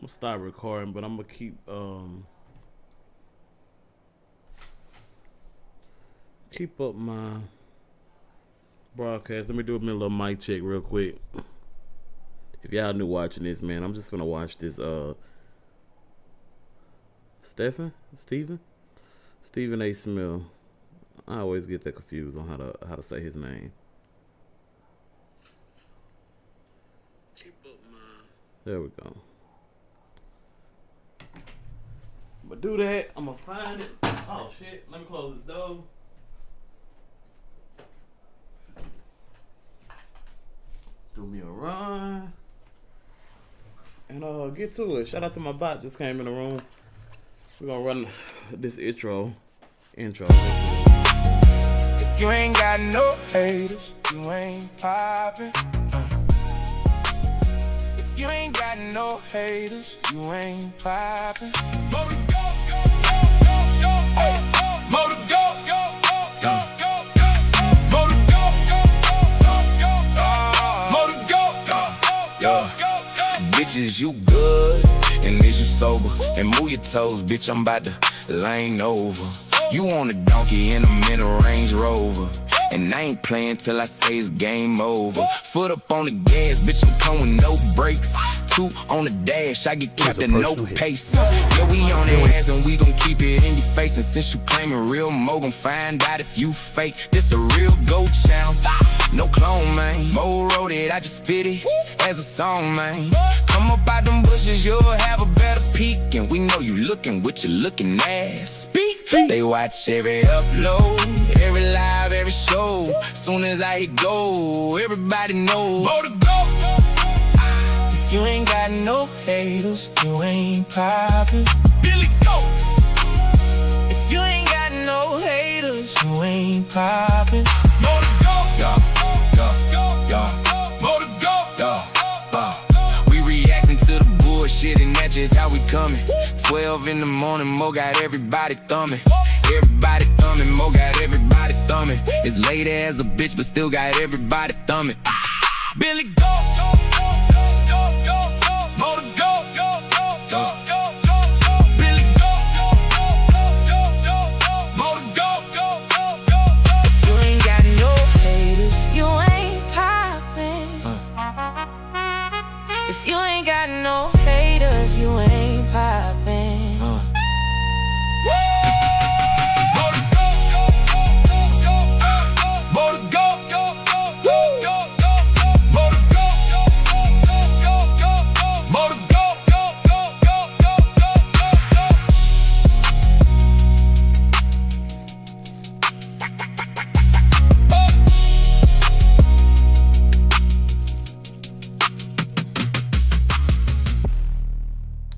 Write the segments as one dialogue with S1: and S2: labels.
S1: gonna start recording, but I'm gonna keep up my broadcast. Let me do a little mic check real quick. If y'all new watching this, man, I'm just gonna watch this Stephan A. Smith. I always get that confused on how to say his name. There we go. I'm gonna do that. I'm gonna find it. Oh shit! Let me close this door. Do me a run and get to it. Shout out to my bot, just came in the room. We're gonna run this intro.
S2: If you ain't got no haters, you ain't poppin'. If you ain't got no haters, you ain't poppin'. ModdaGoat, ModdaGoat, bitches, you good, and is you sober? And move your toes, bitch, I'm about to lane over. You on a donkey in a Range Rover, and I ain't playing till I say it's game over. Foot up on the gas, bitch, I'm coming with no brakes. 2 on the dash, I get capped at no pace. Yeah, we on their ass and we gon' keep it in your face. And since you claiming real, Mo gon' find out if you fake. This a real GOAT channel, no clone, man. Mo wrote it, I just spit it as a song, man. Come up out them bushes, you'll have a better peek. And we know you looking with your looking ass. Speak. They watch every upload, every live, every show. Soon as I hit go, everybody knows. ModdaGoat. If you ain't got no haters, you ain't poppin'. Billy Goat. If you ain't got no haters, you ain't poppin'. ModdaGoat. ModdaGoat. We reacting to the bullshit and that's just how we comin'. 12 in the morning, Mo got everybody thumbing. Everybody thumbing, Mo got everybody thumbing. It's late as a bitch, but still got everybody thumbing. Billy Goat. ModdaGoat. Billy Goat. ModdaGoat.
S3: If you ain't got no haters, you ain't poppin'. If you ain't got no haters, you ain't poppin'.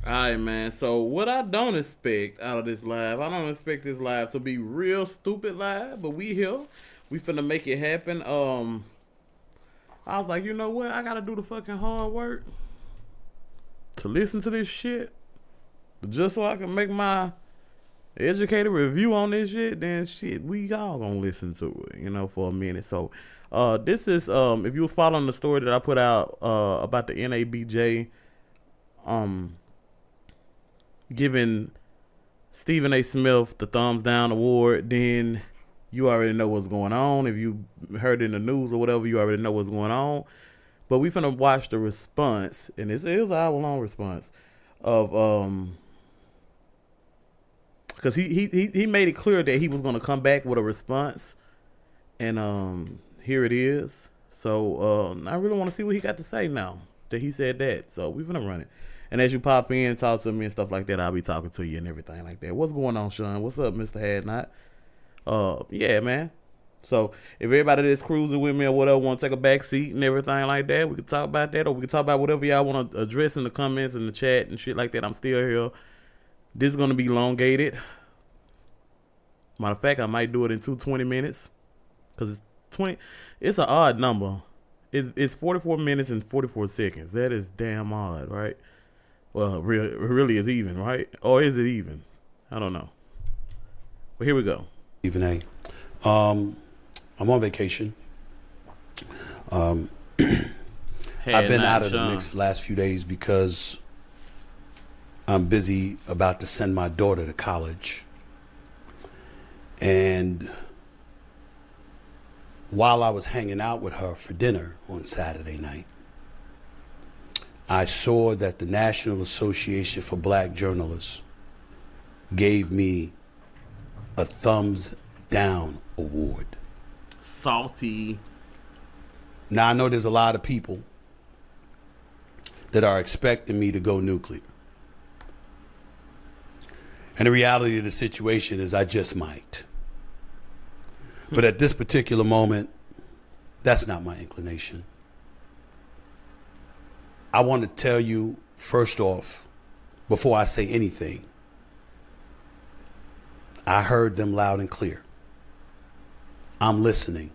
S1: Alright, man, so what I don't expect out of this live, I don't expect this live to be real stupid live, but we here. We finna make it happen. I was like, you know what? I gotta do the fucking hard work to listen to this shit just so I can make my educated review on this shit. Then shit, we all gonna listen to it, you know, for a minute. So this is if you was following the story that I put out about the NABJ giving Stephan A. Smith the thumbs down award, then you already know what's going on. If you heard it in the news or whatever, you already know what's going on. But we finna watch the response, and this is an hour-long response of because he made it clear that he was gonna come back with a response, and here it is. So I really want to see what he got to say now that he said that. So we finna run it. And as you pop in, talk to me and stuff like that, I'll be talking to you and everything like that. What's going on, Sean? What's up, Mr. Hadnot? Yeah, man. So if everybody that's cruising with me or whatever want to take a back seat and everything like that, we can talk about that, or we can talk about whatever y'all want to address in the comments and the chat and shit like that. I'm still here. This is going to be elongated. Matter of fact, I might do it in 20 minutes because it's 20. It's an odd number. It's 44 minutes and 44 seconds. That is damn odd, right? Well, really is even, right? Or is it even? I don't know. But here we go.
S4: Stephan A. I'm on vacation. I've been out of the mix the last few days because I'm busy about to send my daughter to college. And while I was hanging out with her for dinner on Saturday night, I saw that the National Association for Black Journalists gave me a thumbs down award.
S1: Salty.
S4: Now, I know there's a lot of people that are expecting me to go nuclear. And the reality of the situation is I just might. But at this particular moment, that's not my inclination. I want to tell you, first off, before I say anything, I heard them loud and clear. I'm listening.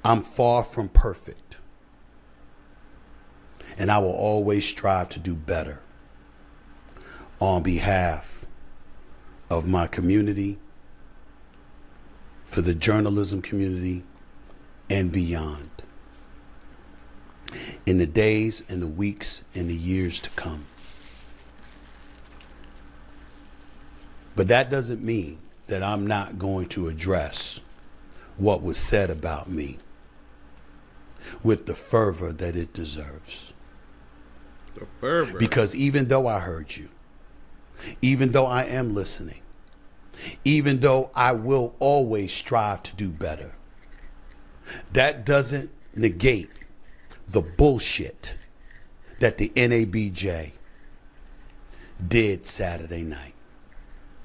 S4: I'm far from perfect. And I will always strive to do better on behalf of my community, for the journalism community, and beyond. In the days and the weeks and the years to come. But that doesn't mean that I'm not going to address what was said about me with the fervor that it deserves.
S1: The fervor.
S4: Because even though I heard you, even though I am listening, even though I will always strive to do better, that doesn't negate the bullshit that the NABJ did Saturday night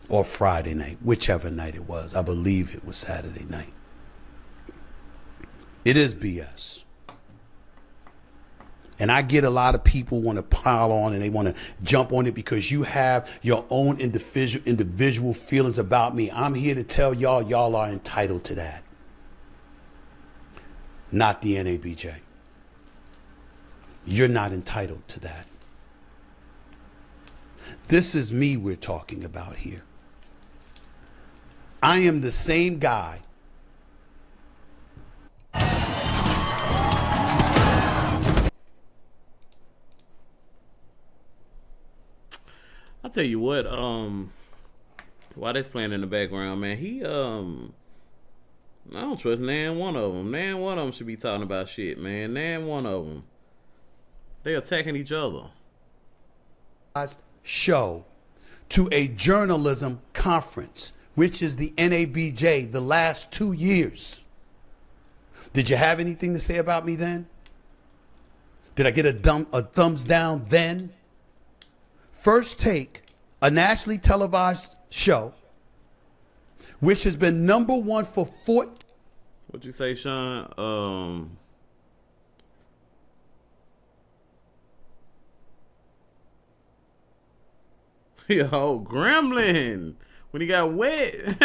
S4: or Friday night, whichever night it was. I believe it was Saturday night. It is BS. And I get a lot of people want to pile on and they want to jump on it because you have your own individual feelings about me. I'm here to tell y'all, y'all are entitled to that. Not the NABJ. You're not entitled to that. This is me we're talking about here. I am the same guy
S1: I'll tell you what, while that's playing in the background, man, I don't trust nan one of them. Nan one of them should be talking about shit, man. Nan one of them. They attacking each other.
S4: Show to a journalism conference, which is the NABJ, the last 2 years. Did you have anything to say about me then? Did I get a thumbs down then? First Take, a nationally televised show, which has been #1 for 14.
S1: What'd you say, Sean? Yo, Gremlin, when he got wet.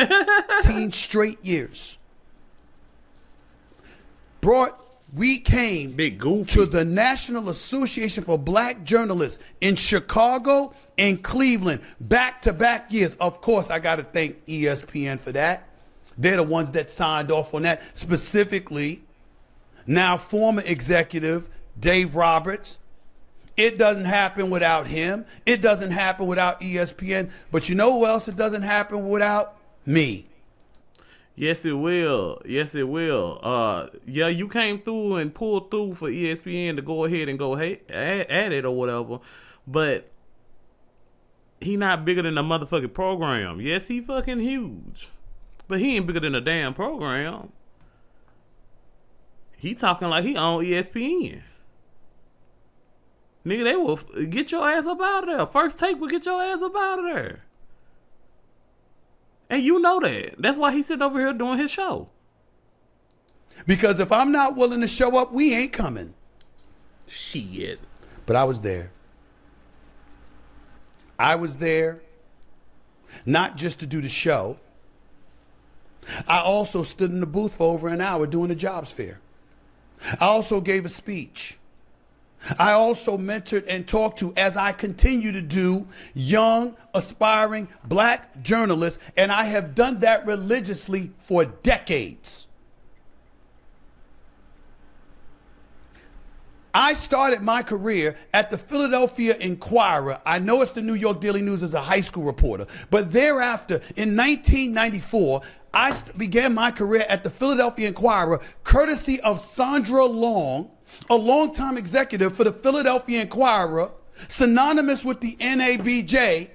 S4: 18 straight years. We came
S1: Big Goofy.
S4: to the National Association for Black Journalists in Chicago and Cleveland, back-to-back years. Of course, I got to thank ESPN for that. They're the ones that signed off on that. Specifically, now former executive Dave Roberts. It doesn't happen without him. It doesn't happen without ESPN. But you know who else it doesn't happen without? Me.
S1: Yes, it will. Yes, it will. Yeah, you came through and pulled through for ESPN to go ahead and go at it or whatever. But he not bigger than a motherfucking program. Yes, he fucking huge. But he ain't bigger than a damn program. He talking like he on ESPN. Nigga, they will get your ass up out of there. First Take will get your ass up out of there. And you know that. That's why he's sitting over here doing his show.
S4: Because if I'm not willing to show up, we ain't coming.
S1: Shit.
S4: But I was there. I was there not just to do the show. I also stood in the booth for over an hour doing the jobs fair. I also gave a speech. I also mentored and talked to, as I continue to do, young, aspiring black journalists, and I have done that religiously for decades. I started my career at the Philadelphia Inquirer. I know it's the New York Daily News as a high school reporter, but thereafter, in 1994, I began my career at the Philadelphia Inquirer, courtesy of Sandra Long, a longtime executive for the Philadelphia Inquirer, synonymous with the NABJ,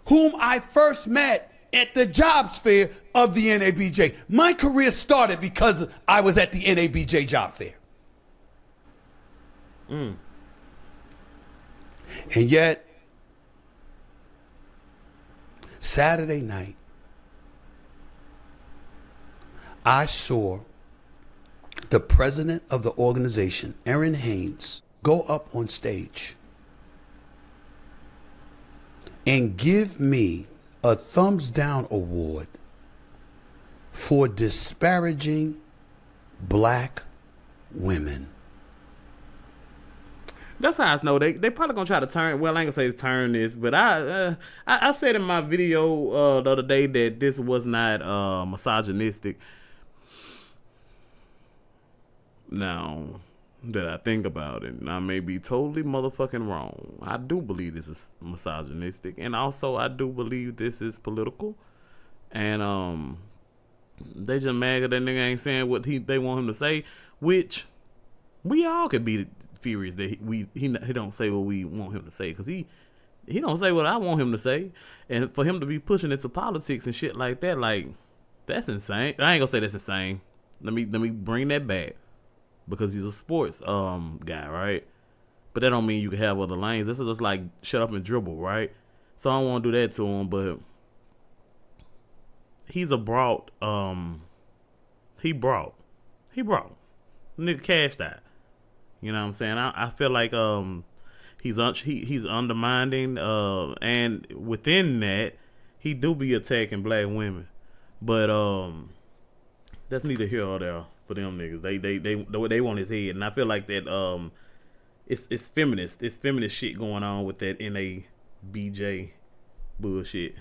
S4: whom I first met at the jobs fair of the NABJ. My career started because I was at the NABJ job fair. And yet, Saturday night, I saw the president of the organization, Erin Haynes, go up on stage and give me a thumbs down award for disparaging black women.
S1: That's how I know they probably gonna try to turn. Well, I ain't gonna say turn this, but I said in my video the other day that this was not misogynistic. Now that I think about it, and I may be totally motherfucking wrong, I do believe this is misogynistic, and also I do believe this is political. And they just mad that nigga ain't saying what they want him to say, which we all could be furious that he don't say what we want him to say, because he don't say what I want him to say, and for him to be pushing into politics and shit like that, like, that's insane. I ain't gonna say that's insane. Let me bring that back, because he's a sports guy, right? But that don't mean you can have other lanes. This is just like shut up and dribble, right? So I don't want to do that to him, but he's a brought. He brought. Nigga cashed out. You know what I'm saying? I feel like he's undermining, and within that, he do be attacking black women. But that's neither here or there for them niggas. They want his head, and I feel like that it's feminist. It's feminist shit going on with that NABJ bullshit.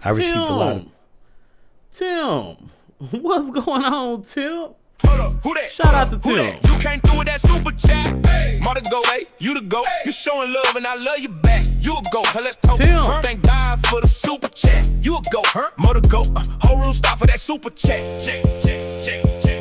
S4: I received a lot of...
S1: Tim, what's going on, Tim?
S2: Hold up, who that?
S1: Shout out to
S2: Who
S1: Tim.
S2: that? You came through with that super chat. Hey. ModdaGoat, hey, you the GOAT. Hey. You showing love and I love you back. You a GOAT, let's talk.
S1: Tim.
S2: Thank God for the super chat. You a GOAT, ModdaGoat. Whole room stop for that super chat. Check.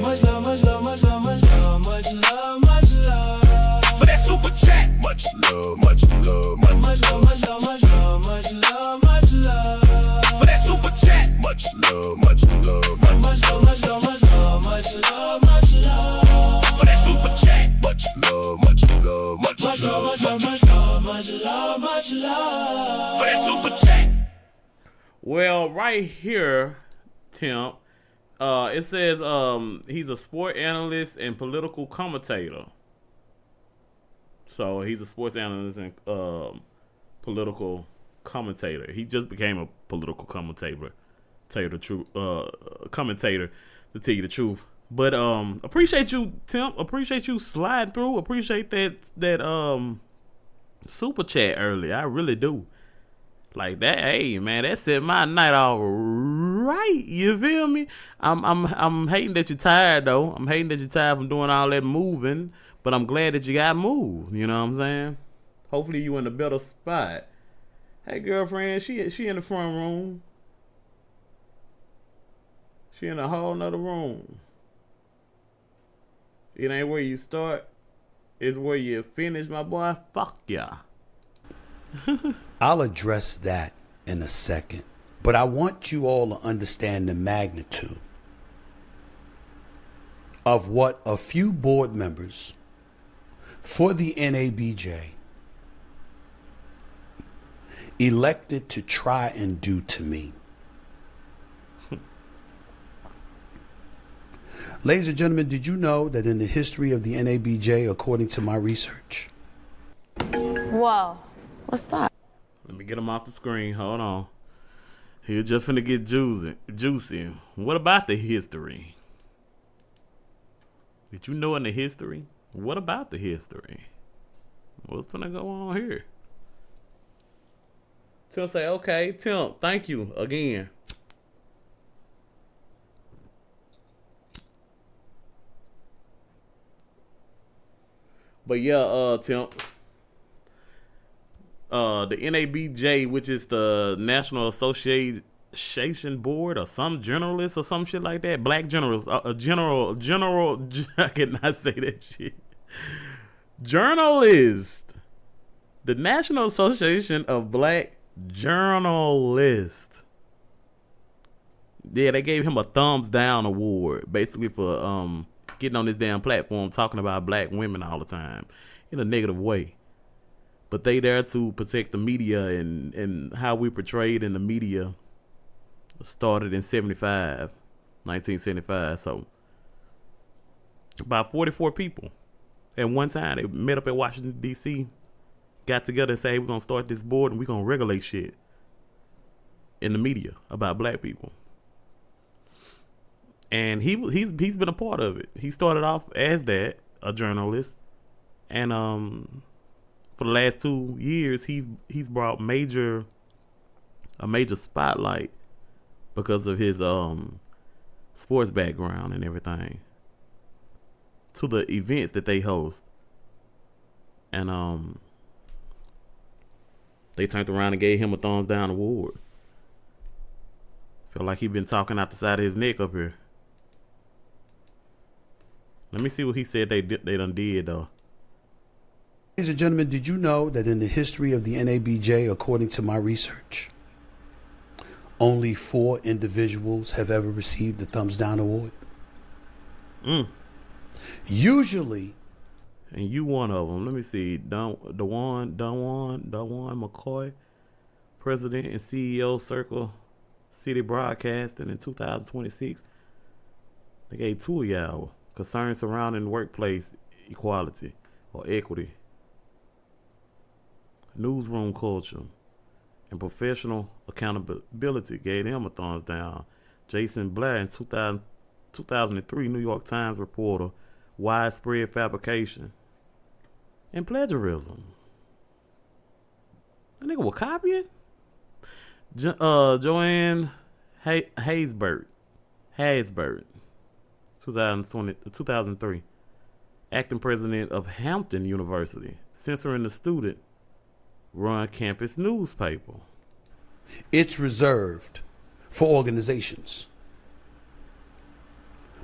S3: Much love, much love, much love, much love, much love, much love.
S2: For that super chat. Much love, much love,
S3: Much love, much love, much love, much love, much love.
S2: For that super chat. Much love, much love,
S3: Much love, much love, much love, much love, much love.
S2: For that super chat. Much love, much love, much
S3: Much love,
S2: love,
S3: much love, much love, much love, much love.
S2: For that super chat.
S1: Well, right here, Tim, it says he's a sport analyst and political commentator. So he's a sports analyst and political commentator. He just became a political commentator. Tell you the truth, commentator, to tell you the truth. But appreciate you, Tim. Appreciate you sliding through. Appreciate that super chat early. I really do. Like that, hey man, that set my night all right. You feel me? I'm hating that you're tired though. I'm hating that you're tired from doing all that moving. But I'm glad that you got moved. You know what I'm saying? Hopefully you in a better spot. Hey girlfriend, she in the front room. She in a whole nother room. It ain't where you start. It's where you finish, my boy. Fuck yeah.
S4: I'll address that in a second, but I want you all to understand the magnitude of what a few board members for the NABJ elected to try and do to me. Ladies and gentlemen, did you know that in the history of the NABJ, according to my research...
S5: Whoa, what's that?
S1: Let me get him off the screen. Hold on. He's just finna get juicy. What about the history? Did you know in the history? What about the history? What's finna go on here? Tim say, okay, Tim, thank you again. But yeah, Tim. The NABJ, which is the National Association Board or some journalists or some shit like that. Black journalists, general. I cannot say that shit. Journalist. The National Association of Black Journalists. Yeah, they gave him a thumbs down award, basically for getting on this damn platform talking about black women all the time in a negative way. But they there to protect the media and how we portrayed in the media started in 1975. So about 44 people at one time, they met up at Washington, D.C., got together and said, hey, we're going to start this board and we're going to regulate shit in the media about black people. And he's been a part of it. He started off as that, a journalist. And for the last 2 years, he's brought a major spotlight because of his sports background and everything to the events that they host. And they turned around and gave him a thumbs down award. Feel like he been talking out the side of his neck up here. Let me see what he said they done did though.
S4: Ladies and gentlemen, did you know that in the history of the NABJ, according to my research, only 4 individuals have ever received the Thumbs Down Award? Usually,
S1: and you one of them. Let me see. Dawan McCoy, President and CEO, Circle City Broadcasting in 2026. They gave 2 of y'all concerns surrounding workplace equality or equity, newsroom culture, and professional accountability. Gave him a thumbs down. Jason Blair in 2003 New York Times reporter, widespread fabrication and plagiarism. That nigga was copying. Joanne Haysbert, 2003, acting president of Hampton University, censoring the student-run campus newspaper.
S4: it's reserved for organizations.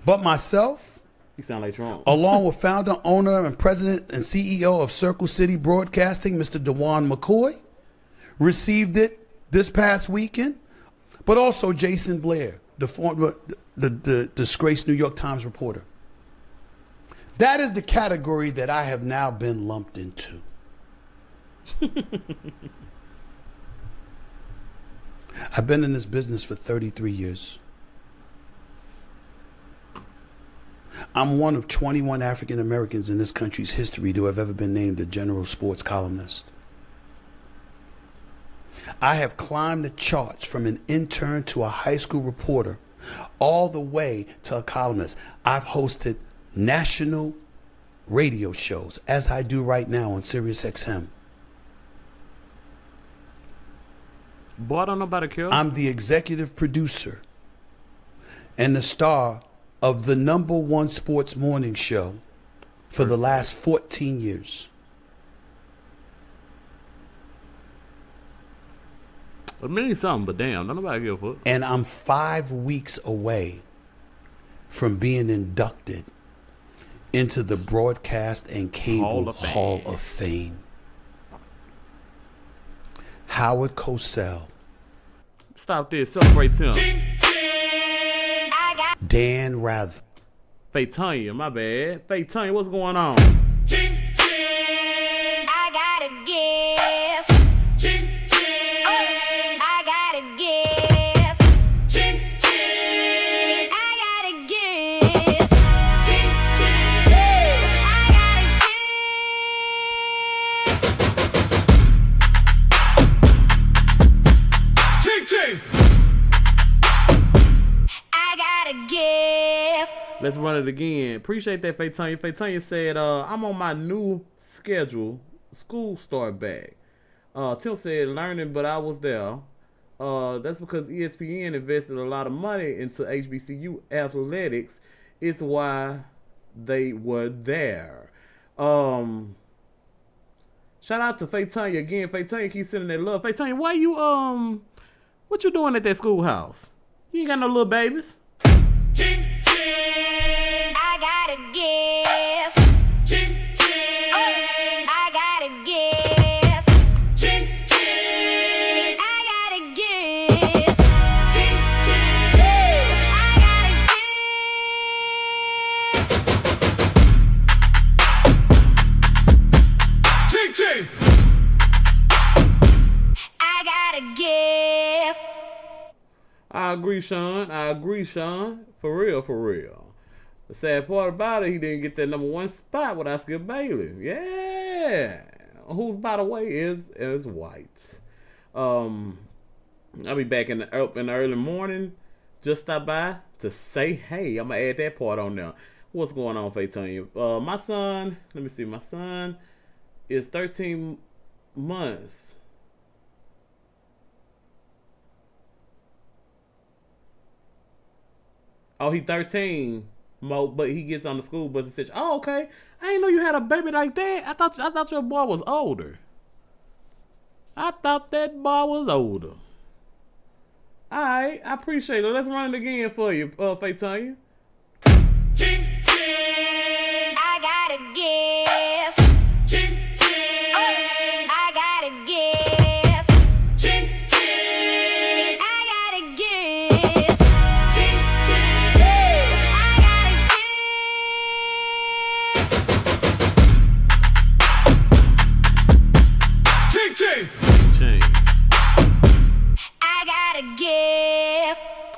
S4: But myself,
S1: You sound like Trump.
S4: along with founder, owner, and president and CEO of Circle City Broadcasting, Mr. Dawan McCoy, received it this past weekend, but also Jason Blair, the disgraced New York Times reporter. That is the category that I have now been lumped into. I've been in this business for 33 years. I'm one of 21 African Americans in this country's history to have ever been named a general sports columnist. I have climbed the charts from an intern to a high school reporter, all the way to a columnist. I've hosted national radio shows, as I do right now on Sirius XM.
S1: Boy, I don't know about a kill.
S4: I'm the executive producer and the star of the #1 sports morning show for the last 14 years.
S1: It means something, but damn, don't nobody give a fuck.
S4: And I'm 5 weeks away from being inducted into the Broadcast and Cable Hall of Fame. Howard Cosell,
S1: Stop this. Celebrate Tim.
S4: Dan Rather,
S1: Faye Tanya, my bad. Faye Tanya, what's going on?
S3: I gotta give. I gotta give. I gotta give. I gotta give.
S1: Let's run it again. Appreciate that, Faye Tanya. Faye Tanya said, I'm on my new schedule. School start back. Tim said, learning, but I was there. That's because ESPN invested a lot of money into HBCU athletics. It's why they were there. Shout out to Faitanya again. Faitanya keeps sending that love. Faitanya, why you what you doing at that schoolhouse? You ain't got no little babies.
S3: Ching, ching. I gotta give. Ching, ching. I gotta give. Ching, ching. I gotta give. Ching, ching. I gotta give. Ching, ching. I gotta give.
S1: I agree, Sean. I agree, Sean. For real, for real. The sad part about it, he didn't get that number 1 spot without Skip Bayless. Yeah. Who's, by the way, is White. I'll be back in the early morning. Just stop by to say hey. I'm going to add that part on there. What's going on, Faitanya? My son, let me see. My son is 13 months. Oh, he 13, Mo, but he gets on the school bus and says, "Oh, okay. I didn't know you had a baby like that. I thought your boy was older. I thought that boy was older." All right, I appreciate it. Let's run it again for you, Faitanya.
S3: Ching, ching. I gotta give. Ching, ching. I gotta give. Ching, ching. I gotta give. Ching, ching. I gotta give. Ching, ching.
S1: Ching.
S3: I gotta give.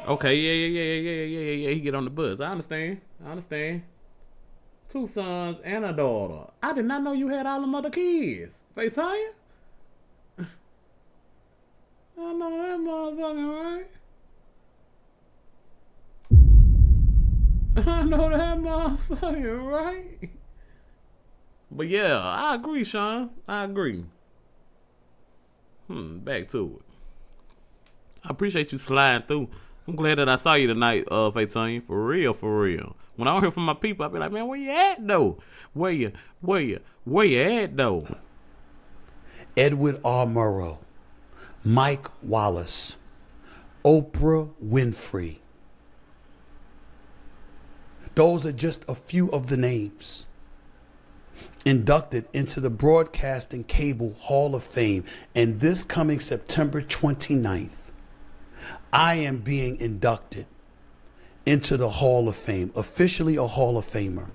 S1: Okay, yeah. He get on the bus. I understand. 2 sons and a daughter. I did not know you had all them other kids. Faitanya? I know that motherfucking right. I know that motherfucking right. But yeah, I agree, Sean. I agree. Back to it. I appreciate you sliding through. I'm glad that I saw you tonight, Faitanya. For real. When I don't hear from my people, I be like, man, where you at though? Where you at though?
S4: Edward R. Murrow, Mike Wallace, Oprah Winfrey. Those are just a few of the names inducted into the Broadcasting Cable Hall of Fame. And this coming September 29th, I am being inducted into the Hall of Fame, officially a Hall of Famer.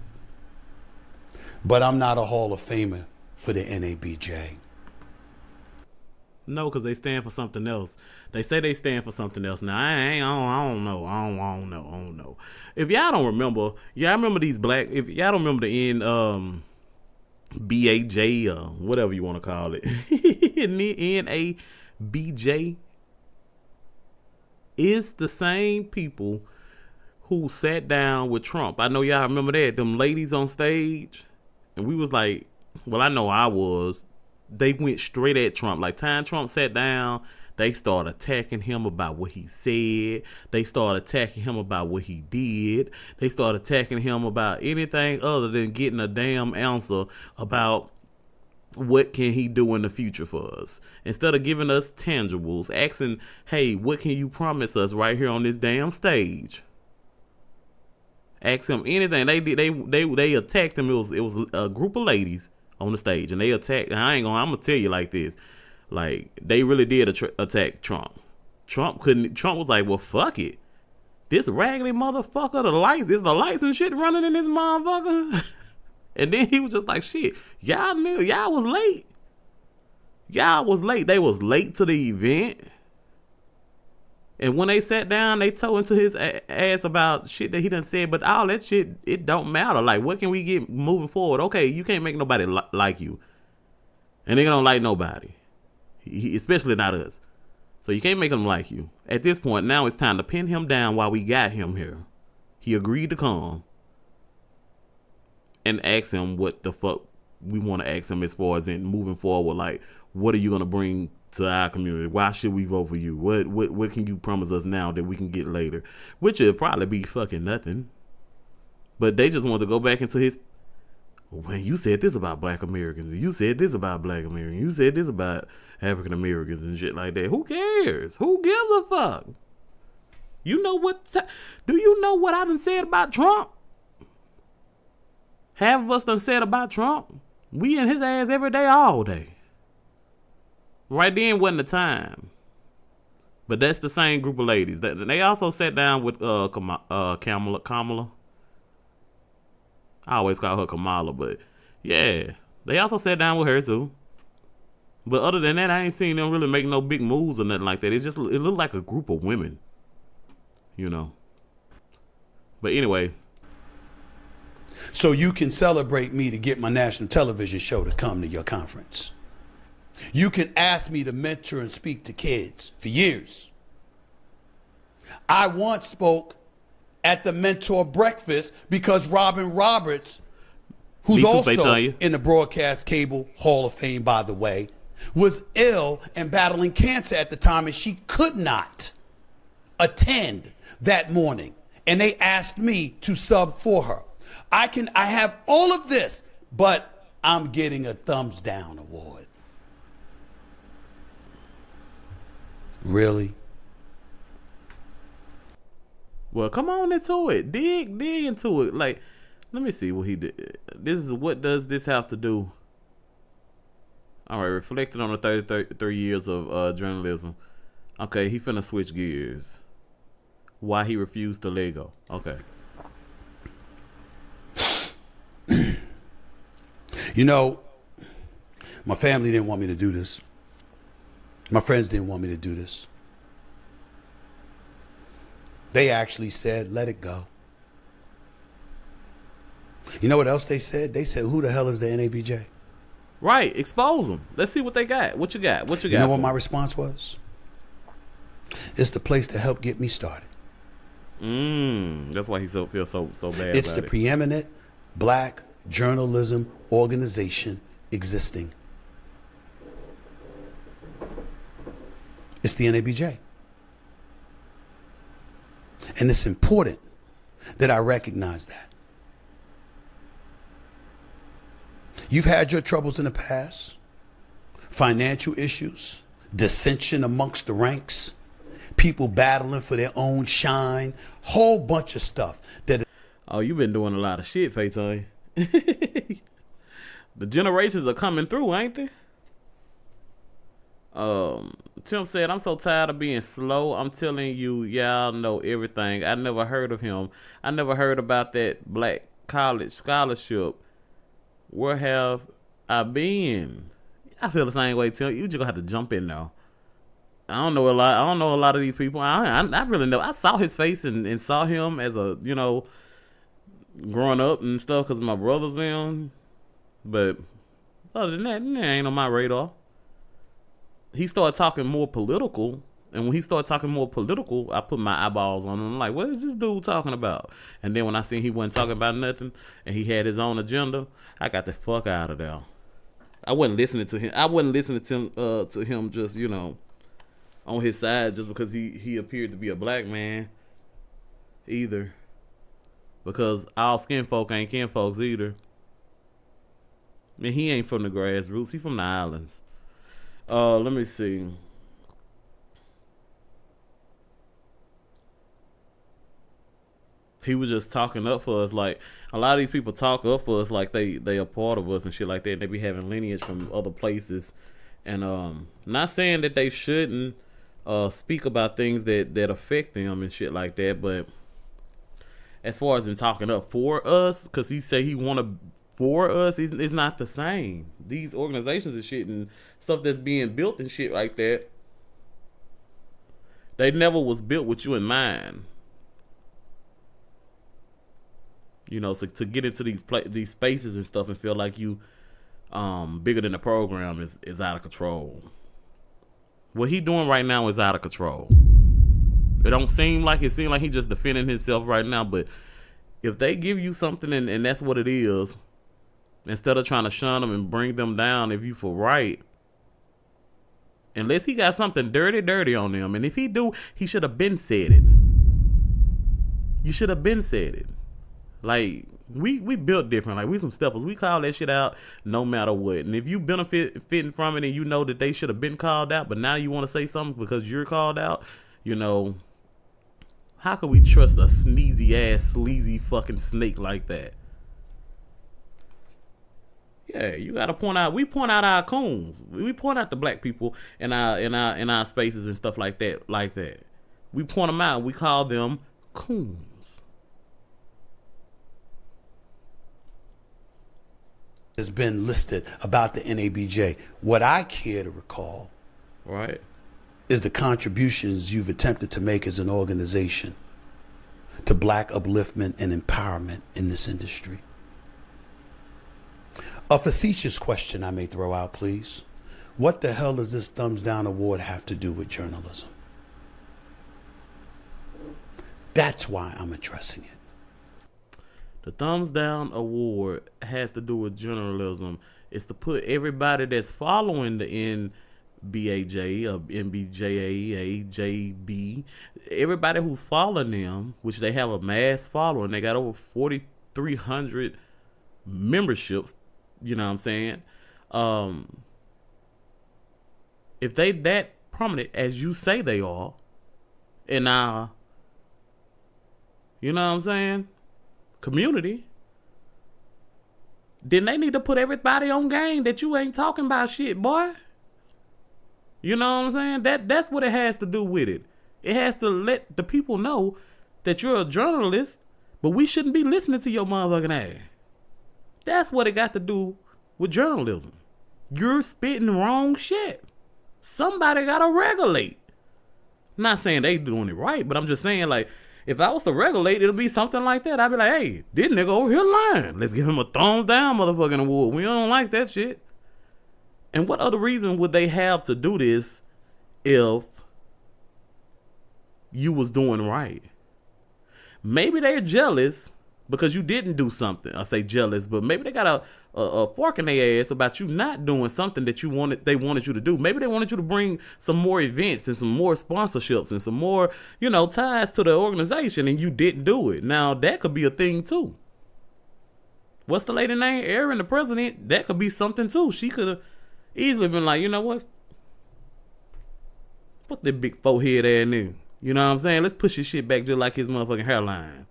S4: But I'm not a Hall of Famer for the NABJ.
S1: No, because they stand for something else. They say they stand for something else. Now, I don't know. If y'all don't remember, y'all remember these black, if y'all don't remember the N, BAJ or whatever you want to call it, NABJ is the same people who sat down with Trump. I know y'all remember that, them ladies on stage, and we was like, well, I know I was. They went straight at Trump. Like, time Trump sat down, they started attacking him about what he said. They started attacking him about what he did. They started attacking him about anything other than getting a damn answer about what can he do in the future for us. Instead of giving us tangibles, asking, hey, what can you promise us right here on this damn stage? Ask him anything. They attacked him. It was a group of ladies on the stage, and they attacked. I'm gonna tell you like this, like they really did attack Trump. Trump was like, well, fuck it. This raggedy motherfucker, the lights and shit running in this motherfucker. And then he was just like, shit, y'all knew, y'all was late. They was late to the event. And when they sat down, they told into his ass about shit that he done said, but all that shit, it don't matter. Like, what can we get moving forward? Okay, you can't make nobody like you. And they don't like nobody. Especially not us. So you can't make them like you. At this point, now it's time to pin him down while we got him here. He agreed to come. And ask him what the fuck we want to ask him as far as in moving forward. Like, what are you going to bring to our community? Why should we vote for you? What can you promise us now that we can get later? Which would probably be fucking nothing. But they just want to go back into his when you said this about black Americans, you said this about black Americans, you said this about African Americans and shit like that. Who cares? Who gives a fuck? You know what? Do you know what I done said about Trump? Half of us done said about Trump. We in his ass every day, all day. Right then wasn't the time. But that's the same group of ladies. They also sat down with Kamala. I always call her Kamala, but yeah, they also sat down with her too. But other than that, I ain't seen them really make no big moves or nothing like that. It looked like a group of women, you know. But anyway.
S4: So you can celebrate me to get my national television show to come to your conference. You can ask me to mentor and speak to kids for years. I once spoke at the mentor breakfast because Robin Roberts, who's also in the Broadcast Cable Hall of Fame, by the way, was ill and battling cancer at the time, and she could not attend that morning. And they asked me to sub for her. I have all of this, but I'm getting a thumbs down award. Really?
S1: Well, come on into it. Dig into it. Like, let me see what he did. What does this have to do? All right, reflecting on the 33 years of journalism. Okay, he finna switch gears. Why he refused to let go. Okay.
S4: You know, my family didn't want me to do this. My friends didn't want me to do this. They actually said, let it go. You know what else they said? They said, who the hell is the NABJ?
S1: Right, expose them. Let's see what they got. What you got?
S4: You know what my response was? It's the place to help get me started.
S1: That's why he feels so bad.
S4: It's the preeminent black journalism organization existing. It's the NABJ. And it's important that I recognize that. You've had your troubles in the past, financial issues, dissension amongst the ranks, people battling for their own shine, whole bunch of stuff.
S1: Oh, you've been doing a lot of shit, Faison. The generations are coming through, ain't they? Tim said, I'm so tired of being slow. I'm telling you, y'all know everything. I never heard of him. I never heard about that black college scholarship. Where have I been? I feel the same way, Tim. You just gonna have to jump in now. I don't know a lot of these people. I really know. I saw his face and saw him as a, you know, growing up and stuff because my brother's in. But other than that, ain't on my radar. He started talking more political, and when he started talking more political, I put my eyeballs on him. I'm like, what is this dude talking about? And then when I seen he wasn't talking about nothing, and he had his own agenda, I got the fuck out of there. I wasn't listening to him. I wasn't listening to him just, you know, on his side just because he appeared to be a black man either. Because all skin folk ain't kin folks either. I mean, he ain't from the grassroots. He from the islands. Let me see. He was just talking up for us. Like, a lot of these people talk up for us like they a part of us and shit like that. And they be having lineage from other places. And not saying that they shouldn't speak about things that affect them and shit like that. But as far as in talking up for us, because he say he want to for us, it's not the same. These organizations and shit and stuff that's being built and shit like that, they never was built with you in mind. You know, so to get into these spaces and stuff and feel like you bigger than the program is out of control. What he doing right now is out of control. It don't seem like it. Seems like he just defending himself right now. But if they give you something and that's what it is, instead of trying to shun them and bring them down, if you for right, unless he got something dirty on them, and if he do, he should have been said it. You should have been said it. Like, we built different. Like we some steppers. We call that shit out no matter what. And if you benefiting from it and you know that they should have been called out, but now you want to say something because you're called out, you know, how could we trust a sneezy ass, sleazy fucking snake like that? Yeah, you gotta point out. We point out our coons. We point out the black people in our spaces and stuff like that. We point them out. We call them coons.
S4: Has been listed about the NABJ. What I care to recall,
S1: Right.
S4: is the contributions you've attempted to make as an organization to black upliftment and empowerment in this industry. A facetious question I may throw out, please. What the hell does this Thumbs Down Award have to do with journalism? That's why I'm addressing it.
S1: The Thumbs Down Award has to do with journalism. It's to put everybody that's following the NBAJ or NBJA, AJB, everybody who's following them, which they have a mass following. They got over 4,300 memberships. You know what I'm saying? If they that prominent as you say they are, in our, you know what I'm saying, community, then they need to put everybody on game that you ain't talking about shit, boy. You know what I'm saying? That's what it has to do with it. It has to let the people know that you're a journalist, but we shouldn't be listening to your motherfucking ass. That's what it got to do with journalism. You're spitting wrong shit. Somebody gotta regulate. I'm not saying they doing it right, but I'm just saying, like, if I was to regulate, it'll be something like that. I'd be like, hey, this nigga over here lying. Let's give him a thumbs down motherfucking award. We don't like that shit. And what other reason would they have to do this if you was doing right? Maybe they're jealous because you didn't do something. I say jealous, but maybe they got a fork in their ass about you not doing something that they wanted you to do. Maybe they wanted you to bring some more events and some more sponsorships and some more, you know, ties to the organization, and you didn't do it. Now that could be a thing too. What's the lady name? Erin, the president. That could be something too. She could have easily been like, you know what? Put that big forehead ass nigga. You know what I'm saying? Let's push his shit back just like his motherfucking hairline.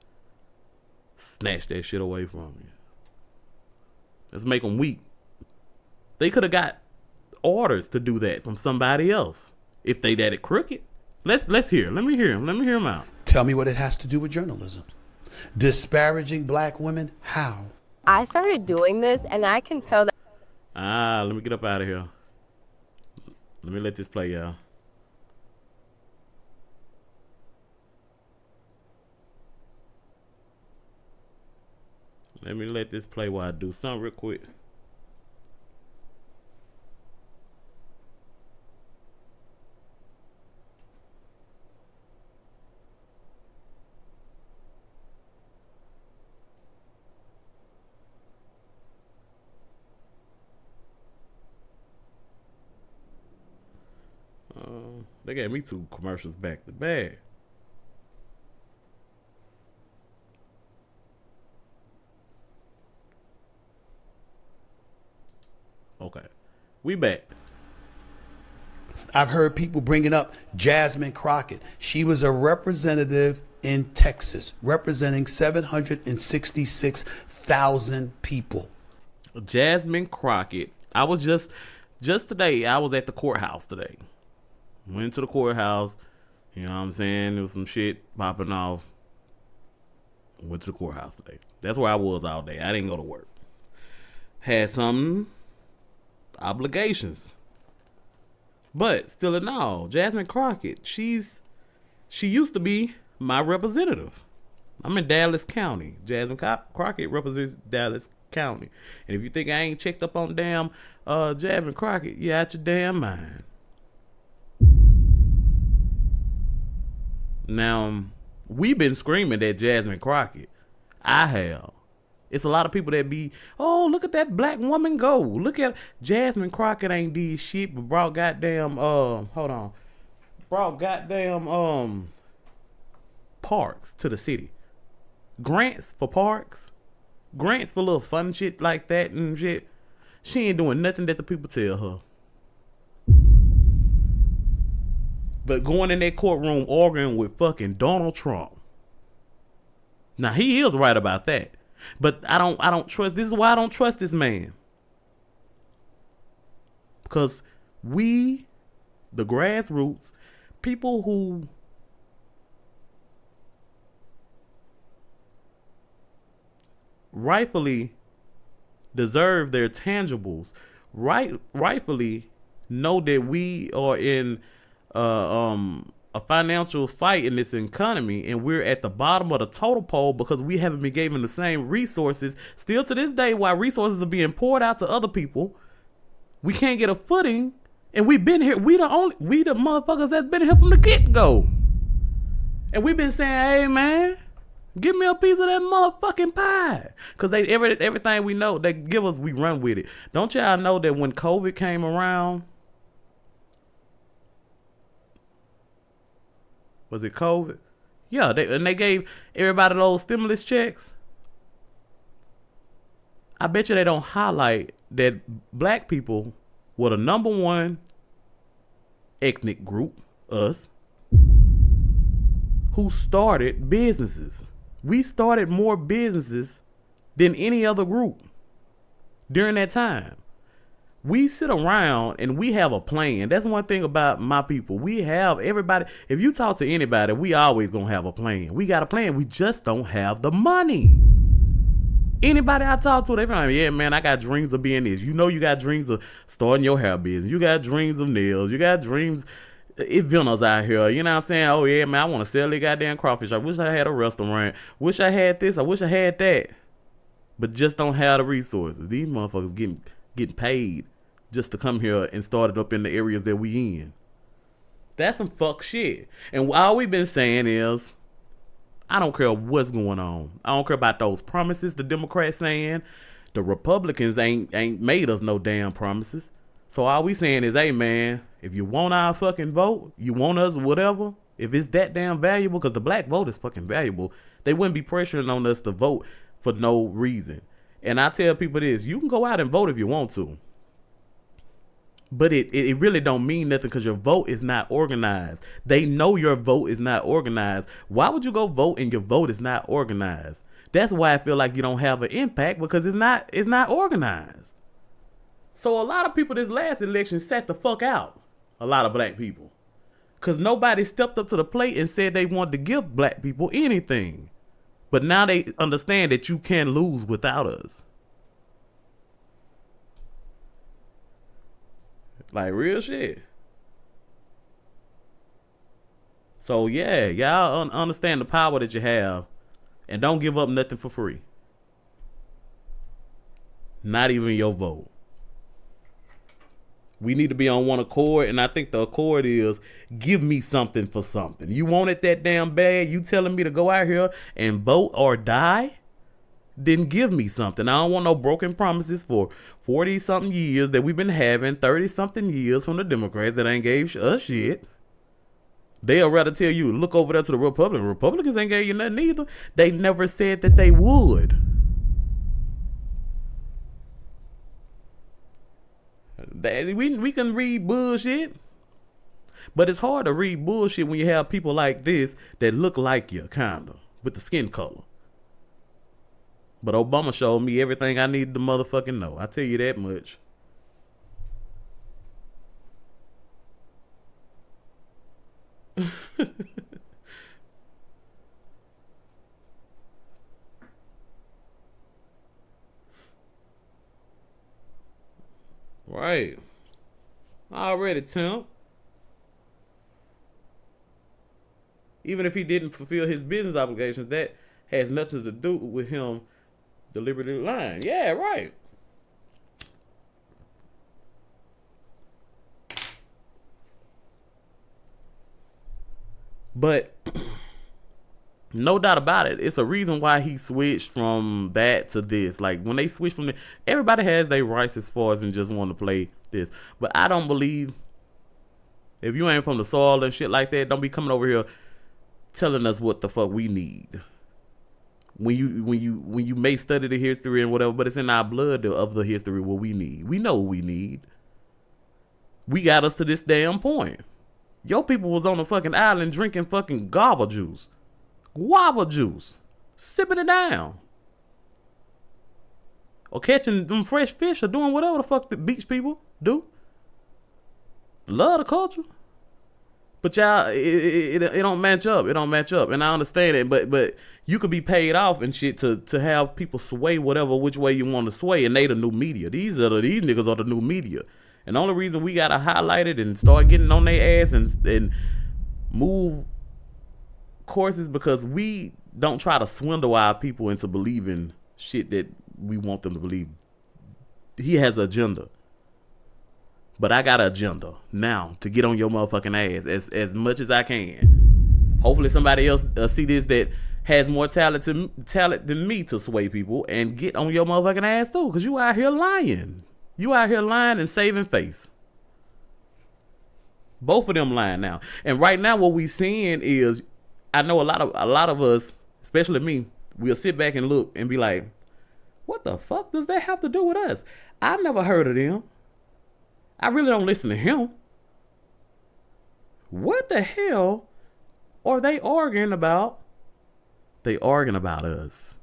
S1: Snatch that shit away from you. Let's make them weak. They could have got orders to do that from somebody else if they did it crooked. Let's hear. Let me hear him. Let me hear him out.
S4: Tell me what it has to do with journalism. Disparaging black women? How?
S5: I started doing this, and I can tell that.
S1: Let me get up out of here. Let me let this play, y'all. Let me let this play while I do something real quick. They gave me 2 commercials back to back. Okay, we back.
S4: I've heard people bringing up Jasmine Crockett. She was a representative in Texas, representing 766,000 people.
S1: Jasmine Crockett. I was just today, I was at the courthouse today. Went to the courthouse. You know what I'm saying? There was some shit popping off. Went to the courthouse today. That's where I was all day. I didn't go to work. Had some obligations. But still in all, Jasmine Crockett, she used to be my representative. I'm in Dallas County. Jasmine Crockett represents Dallas County. And if you think I ain't checked up on damn Jasmine Crockett, you out your damn mind. Now, we've been screaming at Jasmine Crockett. I have. It's a lot of people that be, oh, look at that black woman go. Look at Jasmine Crockett ain't did shit, but brought goddamn, parks to the city. Grants for parks. grants for little fun shit like that and shit. She ain't doing nothing that the people tell her. But going in that courtroom arguing with fucking Donald Trump. Now he is right about that. But I don't trust, this is why I don't trust this man. Because we, the grassroots, people who rightfully deserve their tangibles, rightfully know that we are in a financial fight in this economy, and we're at the bottom of the total pole because we haven't been given the same resources. Still to this day, while resources are being poured out to other people, we can't get a footing. And we've been here. We the motherfuckers that's been here from the get-go. And we've been saying, hey man, give me a piece of that motherfucking pie. Cause everything we know they give us, we run with it. Don't y'all know that when COVID came around, was it COVID? Yeah, they gave everybody those stimulus checks. I bet you they don't highlight that black people were the number one ethnic group, us, who started businesses. We started more businesses than any other group during that time. We sit around and we have a plan. That's one thing about my people. We have everybody. If you talk to anybody, we always gonna have a plan. We got a plan. We just don't have the money. Anybody I talk to, they be like, yeah, man, I got dreams of being this. You know, you got dreams of starting your hair business. You got dreams of nails. You got dreams. It's Venus out here. You know what I'm saying? Oh, yeah, man, I want to sell the goddamn crawfish. I wish I had a restaurant. Wish I had this. I wish I had that. But just don't have the resources. These motherfuckers getting paid just to come here and start it up in the areas that we in. That's some fuck shit. And all we've been saying is, I don't care what's going on. I don't care about those promises the Democrats saying. The Republicans ain't made us no damn promises. So all we saying is, hey man, if you want our fucking vote, you want us whatever, if it's that damn valuable, because the black vote is fucking valuable, they wouldn't be pressuring on us to vote for no reason. And I tell people this, you can go out and vote if you want to. But it really don't mean nothing because your vote is not organized. They know your vote is not organized. Why would you go vote and your vote is not organized? That's why I feel like you don't have an impact, because it's not organized. So a lot of people this last election sat the fuck out. A lot of black people. Because nobody stepped up to the plate and said they wanted to give black people anything. But now they understand that you can lose without us. Like real shit. So yeah, y'all understand the power that you have, and don't give up nothing for free. Not even your vote. We need to be on one accord, and I think the accord is give me something for something. You want it that damn bad? You telling me to go out here and vote or die? Then give me something. I don't want no broken promises for 40-something years that we've been having, 30-something years from the Democrats that ain't gave us shit. They'll rather tell you, look over there to the Republicans. Republicans ain't gave you nothing either. They never said that they would. We can read bullshit, but it's hard to read bullshit when you have people like this that look like you, kinda, with the skin color. But Obama showed me everything I needed to motherfucking know. I tell you that much. Right. Already, Tim. Even if he didn't fulfill his business obligations, that has nothing to do with him deliberately lying. Yeah, right. But no doubt about it, it's a reason why he switched from that to this. Like when they switch from everybody has their rights as far as in just want to play this. But I don't believe if you ain't from the soil and shit like that, don't be coming over here telling us what the fuck we need. when you may study the history and whatever, but it's in our blood of the history what we need. We know what we need. We got us to this damn point. Your people was on the fucking island drinking fucking guava juice. Sipping it down. Or catching them fresh fish or doing whatever the fuck the beach people do. Love the culture. But y'all, it don't match up. It don't match up. And I understand it, but you could be paid off and shit to have people sway whatever which way you want to sway, and they the new media. These niggas are the new media. And the only reason we gotta highlight it and start getting on their ass and move courses because we don't try to swindle our people into believing shit that we want them to believe. He has an agenda. But I got an agenda now to get on your motherfucking ass as much as I can. Hopefully somebody else see this that has more talent than me to sway people and get on your motherfucking ass too. Because you out here lying. You out here lying and saving face. Both of them lying now. And right now what we seeing is, I know a lot of us, especially me, we'll sit back and look and be like, what the fuck does that have to do with us? I've never heard of them. I really don't listen to him. What the hell are they arguing about? They arguing about us.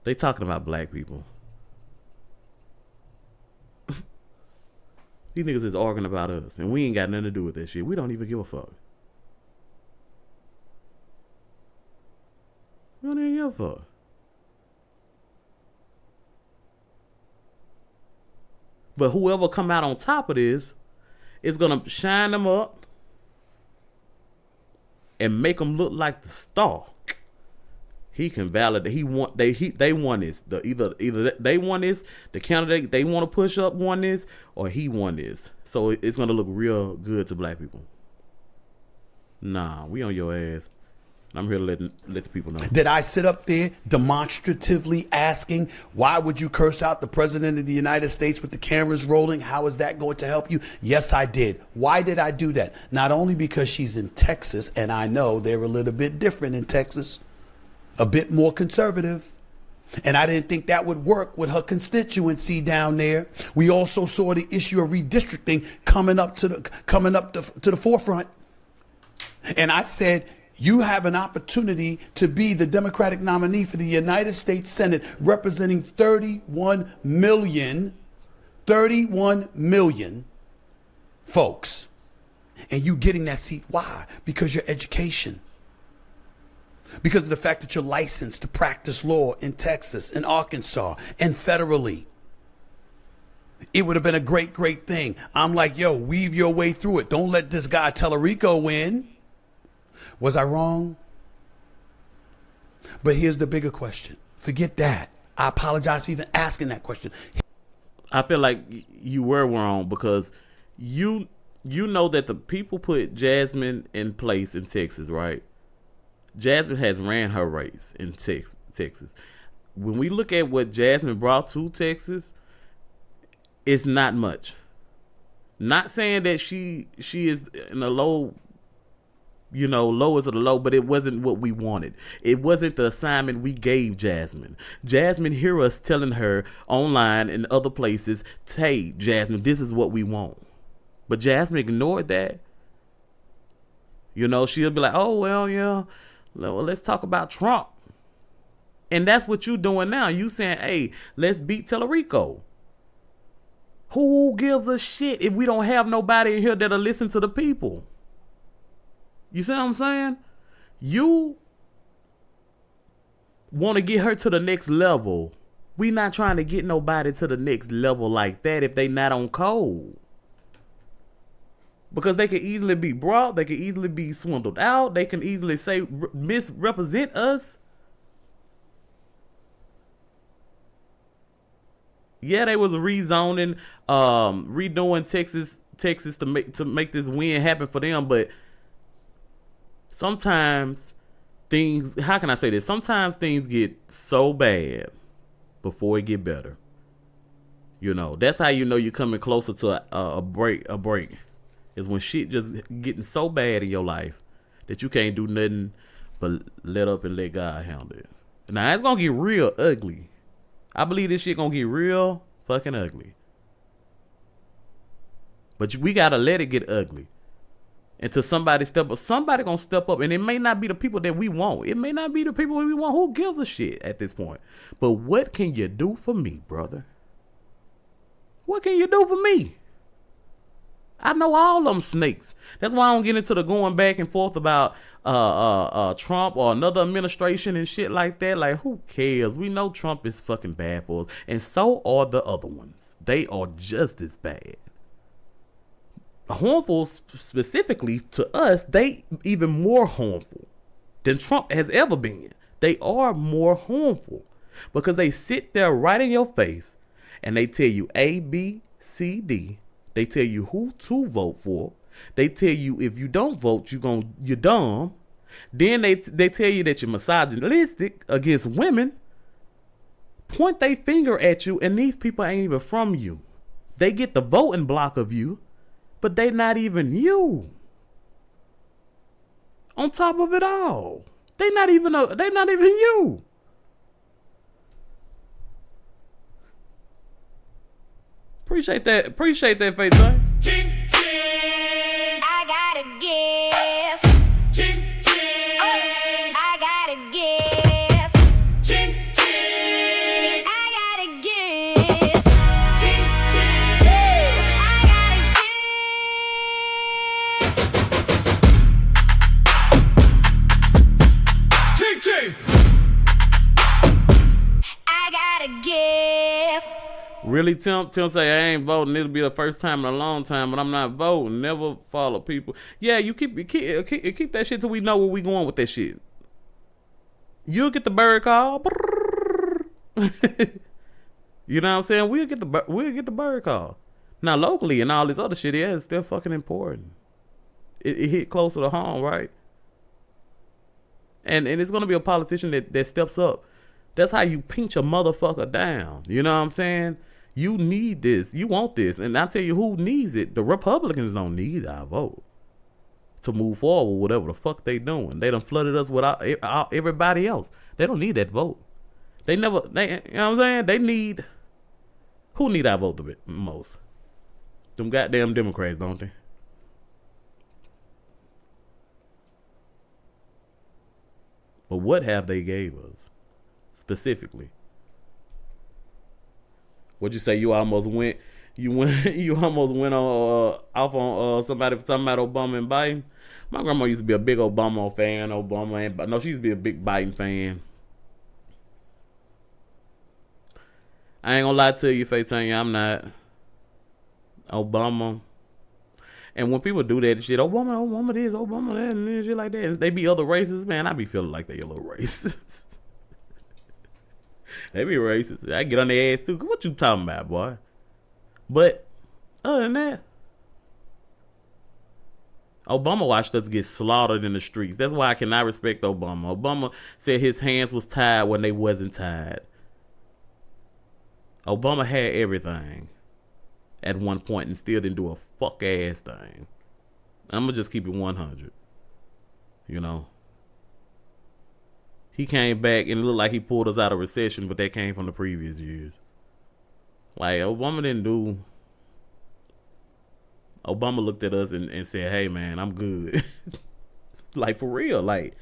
S1: They talking about black people. These niggas is arguing about us, and we ain't got nothing to do with that shit. We don't even give a fuck. We don't even give a fuck. But whoever come out on top of this is gonna shine them up and make them look like the star. He can validate. They won this. Either they won this. The candidate they want to push up won this, or he won this. So it's gonna look real good to black people. Nah, we on your ass. I'm here to let the people know.
S4: Did I sit up there demonstratively asking, why would you curse out the president of the United States with the cameras rolling? How is that going to help you? Yes, I did. Why did I do that? Not only because she's in Texas, and I know they're a little bit different in Texas, a bit more conservative. And I didn't think that would work with her constituency down there. We also saw the issue of redistricting coming up to the forefront. And I said, you have an opportunity to be the Democratic nominee for the United States Senate representing 31 million folks. And you getting that seat. Why? Because your education. Because of the fact that you're licensed to practice law in Texas, in Arkansas, and federally. It would have been a great, great thing. I'm like, yo, weave your way through it. Don't let this guy Tellerico win. Was I wrong? But here's the bigger question. Forget that. I apologize for even asking that question.
S1: I feel like you were wrong because you know that the people put Jasmine in place in Texas, right? Jasmine has ran her race in Texas. When we look at what Jasmine brought to Texas, it's not much. Not saying that she is in a low, lowest of the low, but it wasn't what we wanted. It wasn't the assignment we gave Jasmine. Jasmine hear us telling her online and other places, hey, Jasmine, this is what we want. But Jasmine ignored that. She'll be like, oh, well, yeah, well, let's talk about Trump. And that's what you're doing now. You saying, hey, let's beat Tellerico. Who gives a shit if we don't have nobody in here that'll listen to the people? You see what I'm saying? You want to get her to the next level. We not trying to get nobody to the next level like that if they not on code. Because they can easily be brought. They can easily be swindled out. They can easily misrepresent us. Yeah, they was rezoning, redoing Texas to make this win happen for them. But sometimes things, how can I say this? Sometimes things get so bad before it get better. That's how you know you're coming closer to a break. is when shit just getting so bad in your life that you can't do nothing but let up and let God handle it. Now it's gonna get real ugly. I believe this shit gonna get real fucking ugly. But we gotta let it get ugly until somebody step up. Somebody gonna step up, and it may not be the people that we want. It may not be the people we want. Who gives a shit at this point? But what can you do for me, brother? What can you do for me? I know all them snakes. That's why I don't get into the going back and forth about Trump or another administration and shit like that. Like, who cares? We know Trump is fucking bad for us, and so are the other ones. They are just as bad. Harmful specifically to us, they even more harmful than Trump has ever been. They are more harmful because they sit there right in your face and they tell you A, B, C, D. They tell you who to vote for. They tell you if you don't vote, you're dumb. Then they tell you that you're misogynistic against women. Point their finger at you, and these people ain't even from you. They get the voting block of you, but they not even you. On top of it all, they not even you. Appreciate that, Faith Thing.
S3: Ching, ching. I gotta give. Ching, ching. Oh, I gotta give. Ching, ching. I gotta give. Ching, ching. I gotta give. Ching, ching. I gotta give.
S1: Really, Tim say I ain't voting. It'll be the first time in a long time, but I'm not voting. Never follow people. Yeah, you keep that shit till we know where we going with that shit. You'll get the bird call. You know what I'm saying? We'll get the bird call. Now locally and all this other shit, yeah, it's still fucking important. It hit closer to home, right? And it's gonna be a politician that steps up. That's how you pinch a motherfucker down. You know what I'm saying? You need this. You want this. And I tell you who needs it. The Republicans don't need our vote to move forward, whatever the fuck they doing. They done flooded us with everybody else. They don't need that vote. You know what I'm saying? Who need our vote the most? Them goddamn Democrats, don't they? But what have they gave us specifically? What'd you say? You almost went on off on somebody for talking about Obama and Biden. My grandma used to be a big Obama fan. She used to be a big Biden fan. I ain't gonna lie to you, Faye Tanya, I'm not. Obama. And when people do that shit, Obama this, Obama that, and shit like that, and they be other races, man, I be feeling like they a little racist. They be racist. I get on their ass too. What you talking about, boy? But other than that, Obama watched us get slaughtered in the streets. That's why I cannot respect Obama. Obama said his hands was tied when they wasn't tied. Obama had everything at one point and still didn't do a fuck ass thing. I'm gonna just keep it 100. You know? He came back and it looked like he pulled us out of recession, but that came from the previous years. Like, Obama didn't do... Obama looked at us and said, hey, man, I'm good. Like, for real. Like,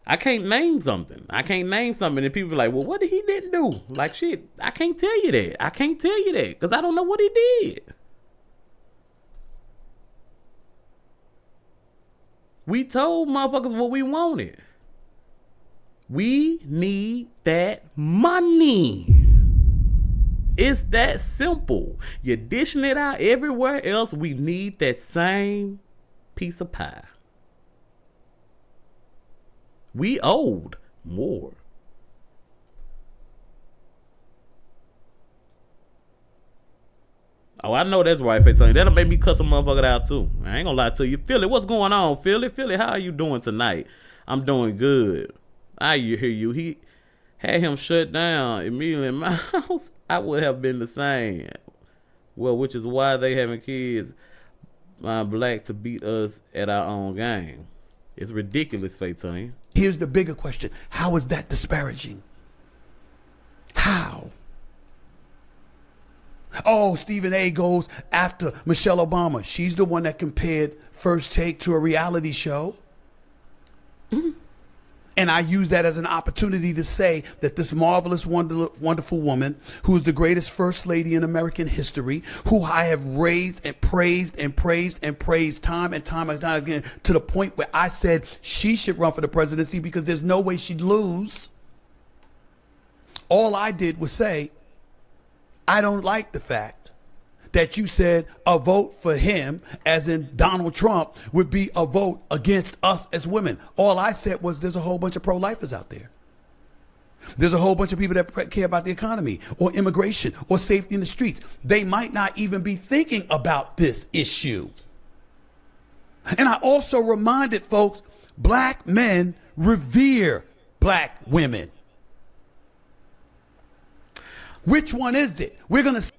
S1: I can't name something. And people be like, well, what did he didn't do? Like, shit, I can't tell you that. Because I don't know what he did. We told motherfuckers what we wanted. We need that money. It's that simple. You're dishing it out everywhere else. We need that same piece of pie. We owed more. Oh, I know that's right, Faye. That'll make me cuss a motherfucker out too. I ain't gonna lie to you. Philly, what's going on, Philly? Philly, how are you doing tonight? I'm doing good. I hear you. He had him shut down immediately in my house. I would have been the same. Well, which is why they having kids. black to beat us at our own game. It's ridiculous, Faitanya.
S4: Here's the bigger question. How is that disparaging? How? Oh, Stephen A. goes after Michelle Obama. She's the one that compared First Take to a reality show. And I use that as an opportunity to say that this marvelous, wonderful woman, who's the greatest first lady in American history, who I have raised and praised and praised and praised time and time and time again, to the point where I said she should run for the presidency because there's no way she'd lose. All I did was say, I don't like the fact that you said a vote for him, as in Donald Trump, would be a vote against us as women. All I said was there's a whole bunch of pro-lifers out there. There's a whole bunch of people that care about the economy or immigration or safety in the streets. They might not even be thinking about this issue. And I also reminded folks, black men revere black women. Which one is it? We're going to...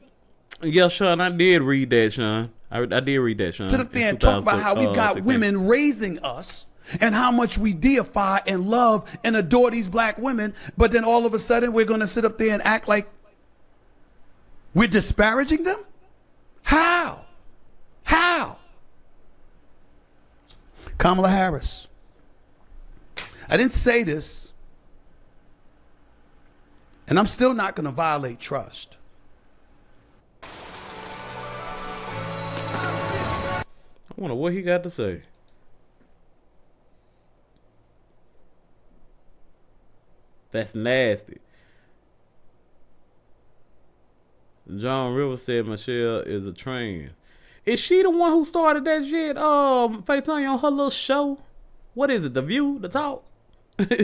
S1: Yeah, Sean, I did read that, Sean. I did read that, Sean.
S4: Sit up there and talk about how we got women raising us and how much we deify and love and adore these black women, but then all of a sudden we're going to sit up there and act like we're disparaging them? How? How? Kamala Harris. I didn't say this, and I'm still not going to violate trust.
S1: I wonder what he got to say. That's nasty. John Rivers said Michelle is a trans. Is she the one who started that shit? Faitanya on her little show. What is it? The View? The Talk? I'm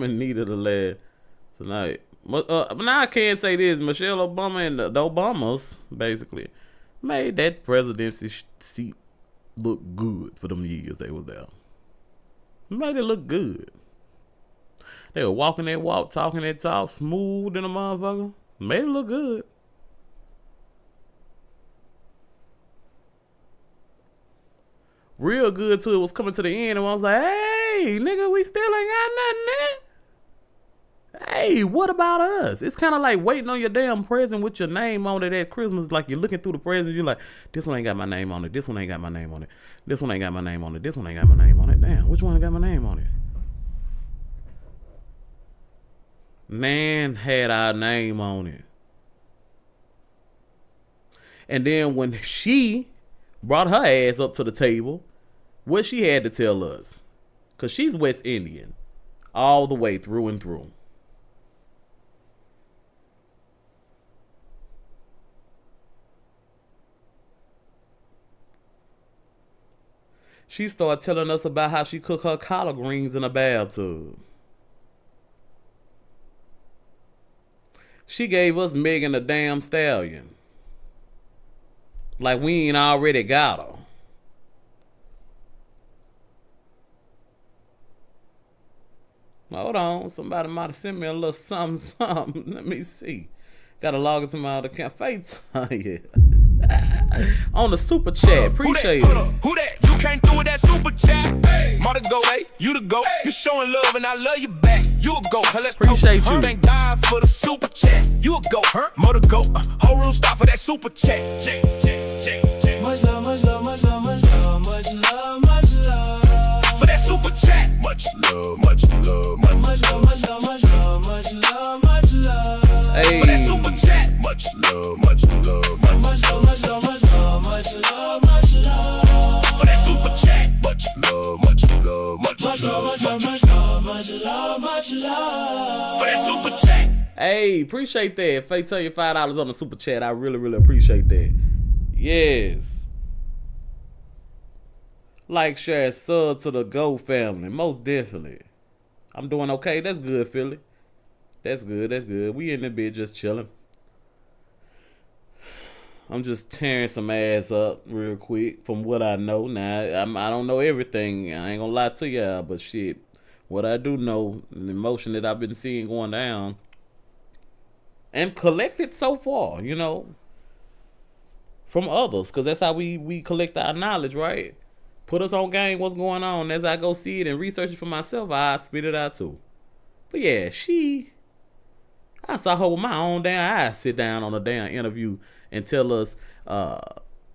S1: in need of the laugh tonight. But now I can't say this. Michelle Obama and the Obamas basically made that presidency seat look good for them years they was there. Made it look good. They were walking that walk, talking that talk, smooth in a motherfucker. Made it look good. Real good till it was coming to the end, and I was like, hey, nigga, we still ain't got nothing, nigga. Hey, what about us? It's kind of like waiting on your damn present with your name on it at Christmas. Like you're looking through the presents, you're like, this one ain't got my name on it. This one ain't got my name on it. This one ain't got my name on it. This one ain't got my name on it. Damn, which one got my name on it? Man had our name on it. And then when she brought her ass up to the table, what she had to tell us, because she's West Indian all the way through and through. She started telling us about how she cooked her collard greens in a bathtub. She gave us Megan the damn Stallion. Like we ain't already got her. Hold on, somebody might have sent me a little something. Let me see. Gotta log into my other account. Faitanya. On the super chat. Appreciate it.
S2: Who that? You came through with that super chat. ModdaGoat, hey, you the GOAT. You showing love and I love you back. You a GOAT. Let's
S1: appreciate you.
S2: Thank God for the super chat. You a GOAT, huh? ModdaGoat. Whole room stop for that super chat. Check. Much love, much love, much love, much love, much love, much love. For that super chat. Much love, much love, much love, much love, much love, much love, much love.
S1: Hey.
S2: For that super chat. Much love, much love, much love, much love, much love, much love, much love. For that super chat. Much love, much love, much love, much love, much love, much love, much love. For that super chat.
S1: Hey, appreciate that. Faitanya $5 on the super chat. I really, really appreciate that. Yes. Like, share, sub to the Go family. Most definitely. I'm doing okay. That's good, Philly. That's good. That's good. We in the bed just chilling. I'm just tearing some ass up real quick from what I know. Now, I don't know everything. I ain't gonna lie to y'all, but shit. What I do know, the emotion that I've been seeing going down, and collected so far, you know, from others, because that's how we collect our knowledge, right? Put us on game, what's going on. As I go see it and research it for myself, I spit it out too. But yeah, I saw her with my own damn eyes sit down on a damn interview and tell us,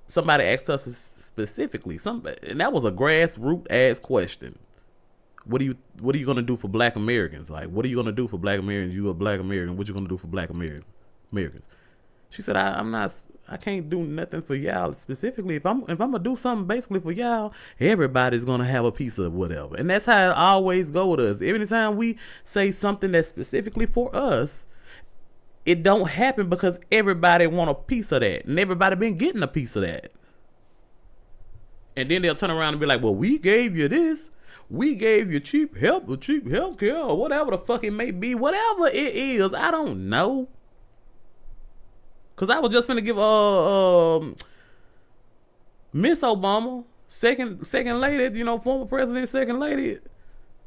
S1: somebody asked us specifically, and that was a grassroots ass question. What are you gonna do for Black Americans? Like, what are you gonna do for Black Americans? You a Black American? What you gonna do for Black Americans? She said, I can't do nothing for y'all specifically. If I'm gonna do something basically for y'all, everybody's gonna have a piece of whatever. And that's how it always go with us. Every time we say something that's specifically for us, it don't happen because everybody want a piece of that. And everybody been getting a piece of that. And then they'll turn around and be like, well, we gave you this. We gave you cheap health care, or whatever the fuck it may be. Whatever it is, I don't know. Cause I was just finna give Miss Obama, second lady, you know, former president, second lady,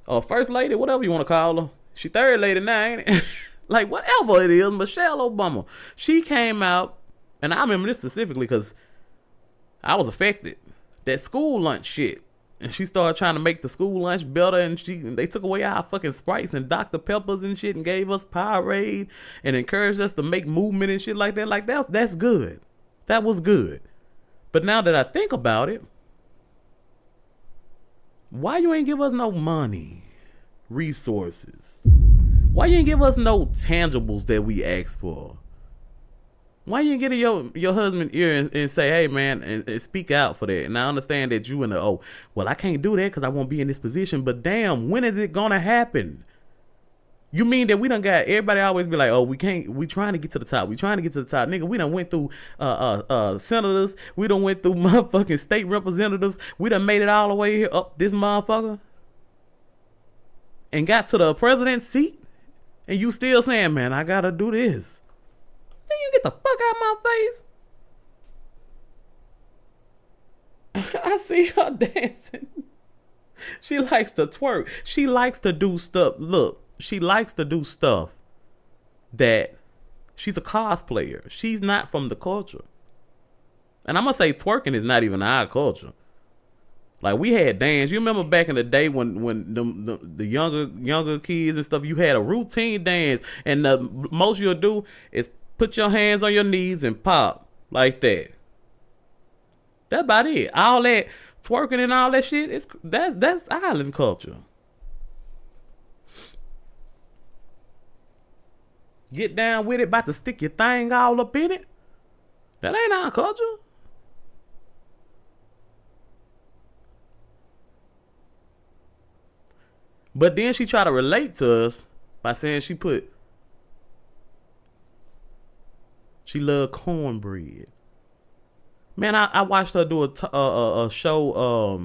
S1: or first lady, whatever you want to call her. She third lady now, ain't it? Like, whatever it is, Michelle Obama. She came out, and I remember this specifically because I was affected. That school lunch shit. And she started trying to make the school lunch better, and they took away our fucking Sprites and Dr. Peppers and shit and gave us Powerade and encouraged us to make movement and shit like that. Like, that's good. That was good. But now that I think about it, why you ain't give us no money, resources? Why you ain't give us no tangibles that we asked for? Why you ain't get in your husband's ear and say, hey, man, and speak out for that? And I understand that you in the, I can't do that because I won't be in this position. But damn, when is it going to happen? You mean that we done got, everybody always be like, we trying to get to the top. We trying to get to the top. Nigga, we done went through senators. We done went through motherfucking state representatives. We done made it all the way here up this motherfucker. And got to the president's seat. And you still saying, man, I got to do this. Then you get the fuck out of my face. I see her dancing. She likes to twerk. She likes to do stuff. Look, she likes to do stuff that she's a cosplayer. She's not from the culture. And I'm going to say twerking is not even our culture. Like, we had dance. You remember back in the day when the younger kids and stuff, you had a routine dance. And the most you'll do is put your hands on your knees and pop like that. That's about it. All that twerking and all that shit, that's island culture. Get down with it, about to stick your thing all up in it. That ain't our culture. But then she try to relate to us by saying she loved cornbread. Man, I watched her do a show.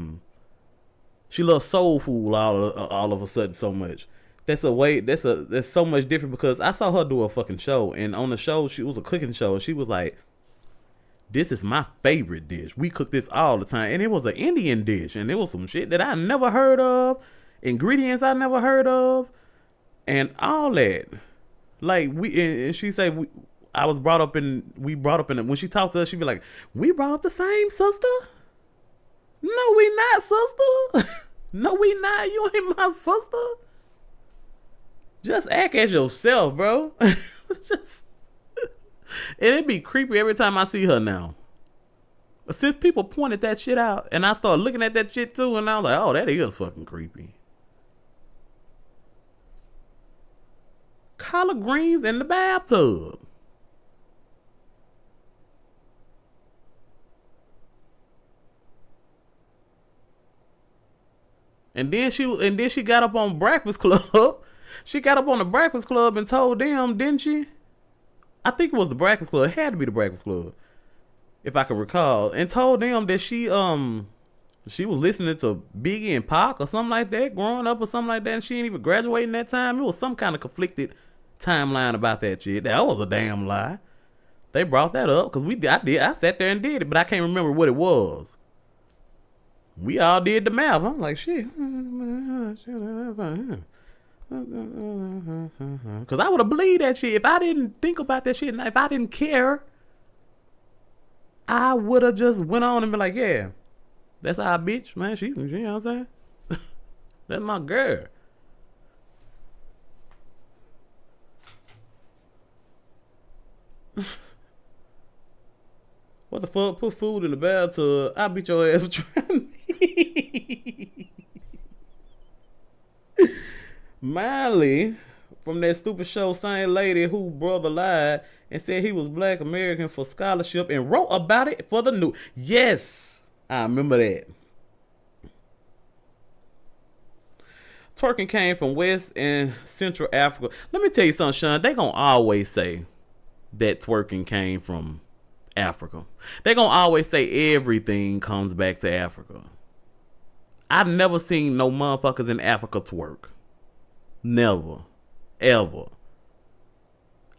S1: She loves soul food all of a sudden so much. That's so much different because I saw her do a fucking show, and on the show she was a cooking show, and she was like, "This is my favorite dish. We cook this all the time," and it was an Indian dish, and it was some shit that I never heard of, ingredients I never heard of, and all that. Like and she said we brought up in when she talked to us, she'd be like, "We brought up the same, sister? No, we not, sister. No, we not. You ain't my sister. Just act as yourself, bro." And it'd be creepy every time I see her now. But since people pointed that shit out, and I started looking at that shit too, and I was like, oh, that is fucking creepy. Collard greens in the bathtub. And then she got up on Breakfast Club. She got up on the Breakfast Club and told them, didn't she? I think it was the Breakfast Club. It had to be the Breakfast Club, if I can recall. And told them that she was listening to Biggie and Pac or something like that, growing up or something like that, and she ain't even graduating that time. It was some kind of conflicted timeline about that shit. That was a damn lie. They brought that up because I sat there and did it, but I can't remember what it was. We all did the math. I'm like, shit. Cause I would have believed that shit if I didn't think about that shit. And if I didn't care, I would have just went on and been like, yeah, that's our bitch, man. She, you know what I'm saying? That's my girl. What the fuck? Put food in the bathtub. I beat your ass for trying me. Miley from that stupid show, same lady who brother lied and said he was Black American for scholarship and wrote about it for the news. Yes, I remember that. Twerking came from West and Central Africa. Let me tell you something, Sean. They gonna always say that twerking came from Africa. They gonna always say everything comes back to Africa. I've never seen no motherfuckers in Africa twerk. Never. Ever.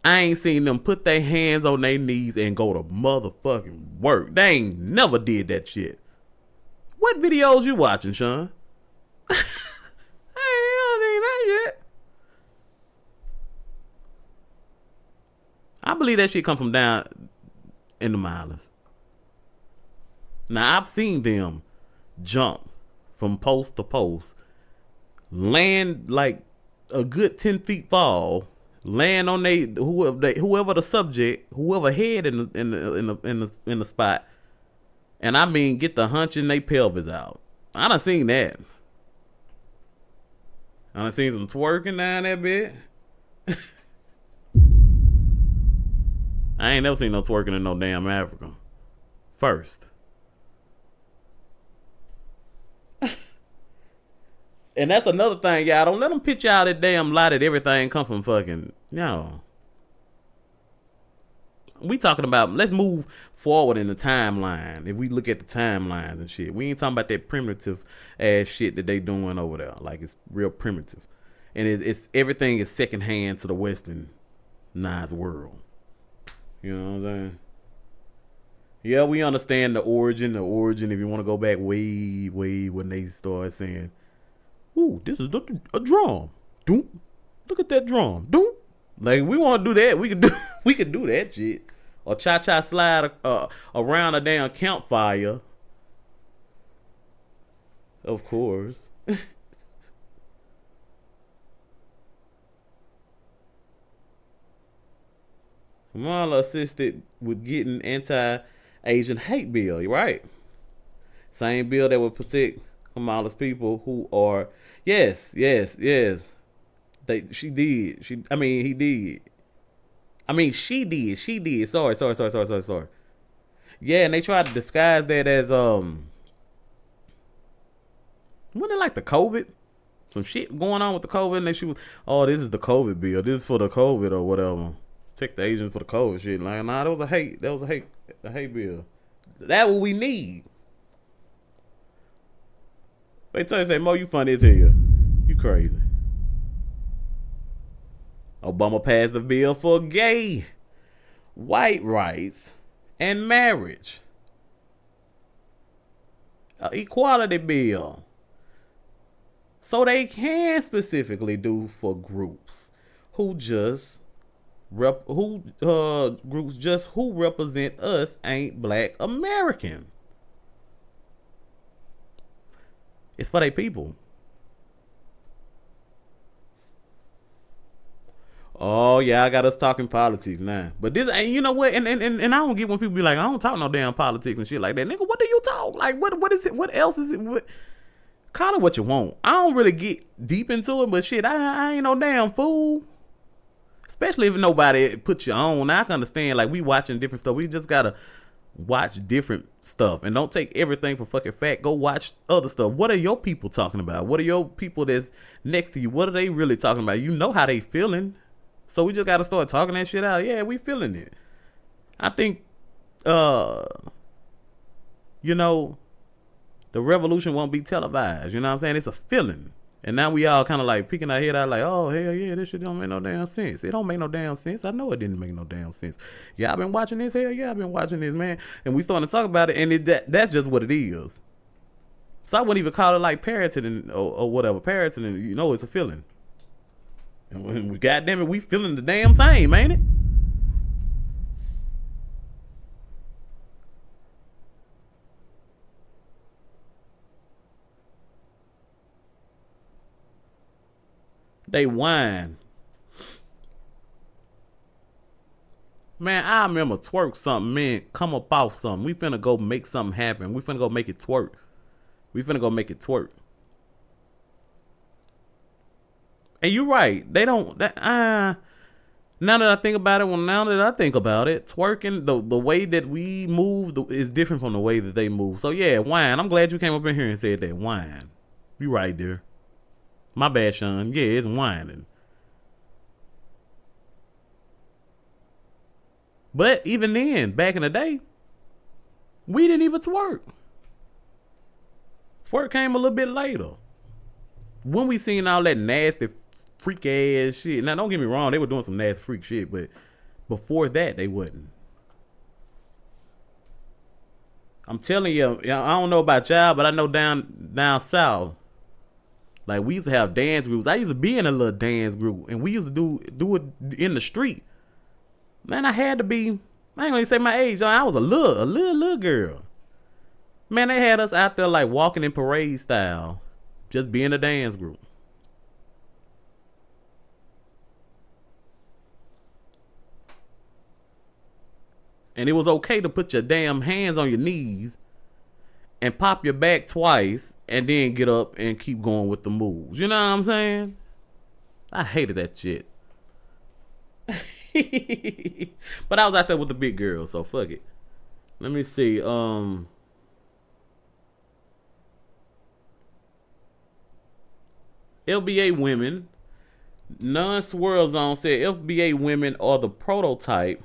S1: I ain't seen them put their hands on their knees and go to motherfucking work. They ain't never did that shit. What videos you watching, Sean? I believe that shit come from down in the islands. Now I've seen them jump from post to post, land like a good 10 feet fall, land on whoever the subject, whoever head in the spot, and I mean get the hunching they pelvis out. I done seen that. I done seen some twerking down that bit. I ain't never seen no twerking in no damn Africa. First. And that's another thing, y'all. Don't let them pitch out that damn lie that everything come from fucking, no. We talking about, let's move forward in the timeline. If we look at the timelines and shit, we ain't talking about that primitive ass shit that they doing over there. Like, it's real primitive. And it's everything is secondhand to the westernized world. You know what I'm saying? Yeah, we understand the origin. If you want to go back way when they started saying, ooh, this is a drum. Doom. Look at that drum. Doom. Like, we want to do that. We could do that shit. Or cha-cha slide around a damn campfire. Of course. Kamala assisted with getting anti-Asian hate bill. You're right. Same bill that would protect Kamala's people who are, yes. She did. She did. Sorry. Yeah, and they tried to disguise that as wasn't it like the COVID? Some shit going on with the COVID, and she was, oh, this is the COVID bill. This is for the COVID or whatever. Take the Asians for the COVID shit. Like, nah, that was a hate bill. That what we need. They tell you, say, Mo, you funny as hell. You crazy. Obama passed the bill for gay, white rights, and marriage. An equality bill. So they can specifically do for groups who represent us ain't Black American. It's for their people. Oh yeah, I got us talking politics now. But this ain't, you know what? And I don't get when people be like, I don't talk no damn politics and shit like that. Nigga, what do you talk? Like, what is it? What else is it? Call it what you want. I don't really get deep into it, but shit, I ain't no damn fool. Especially if nobody put you on. Now I can understand, like, we watching different stuff. We just gotta watch different stuff and don't take everything for fucking fact. Go watch other stuff. What are your people talking about? What are your people that's next to you? What are they really talking about? You know how they feeling. So we just gotta start talking that shit out. Yeah, we feeling it. I think, you know, the revolution won't be televised. You know what I'm saying? It's a feeling. And now we all kind of like peeking our head out like, oh, hell yeah, this shit don't make no damn sense. It don't make no damn sense. I know it didn't make no damn sense. Yeah, I've been watching this. Hell yeah, I've been watching this, man. And we starting to talk about it, and that's just what it is. So I wouldn't even call it like parenting or whatever. Parenting, you know, it's a feeling. And goddamn it, we feeling the damn same, ain't it? They whine. Man, I remember twerk something, man, come up off something. We finna go make something happen. We finna go make it twerk. We finna go make it twerk. And you're right. They don't, now that I think about it, twerking, the way that we move is different from the way that they move. So yeah, whine. I'm glad you came up in here and said that. Whine. You right there. My bad, Sean. Yeah, it's whining. But even then, back in the day, we didn't even twerk. Twerk came a little bit later. When we seen all that nasty, freak ass shit. Now, don't get me wrong, they were doing some nasty freak shit, but before that, they wouldn't. I'm telling you, I don't know about y'all, but I know down south, like we used to have dance groups. I used to be in a little dance group, and we used to do it in the street. Man, I had to be, I ain't gonna even say my age. I was a little girl. Man, they had us out there like walking in parade style, just being a dance group. And it was okay to put your damn hands on your knees and pop your back twice and then get up and keep going with the moves. You know what I'm saying? I hated that shit. But I was out there with the big girls, so fuck it. Let me see. LBA women. Non-Swirl Zone said FBA women are the prototype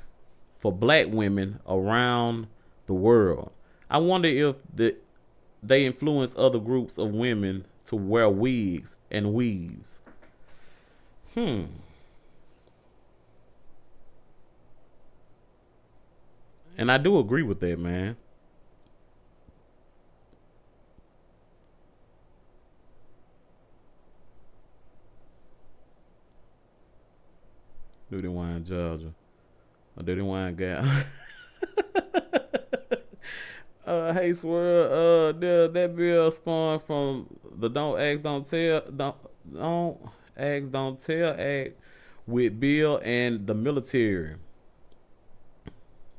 S1: for black women around the world. I wonder if they influence other groups of women to wear wigs and weaves. And I do agree with that, man. Do they wine Georgia? Or do they wine gal? Hey, Swirl, that bill spawned from the Don't Ask, Don't Tell act with Bill and the military.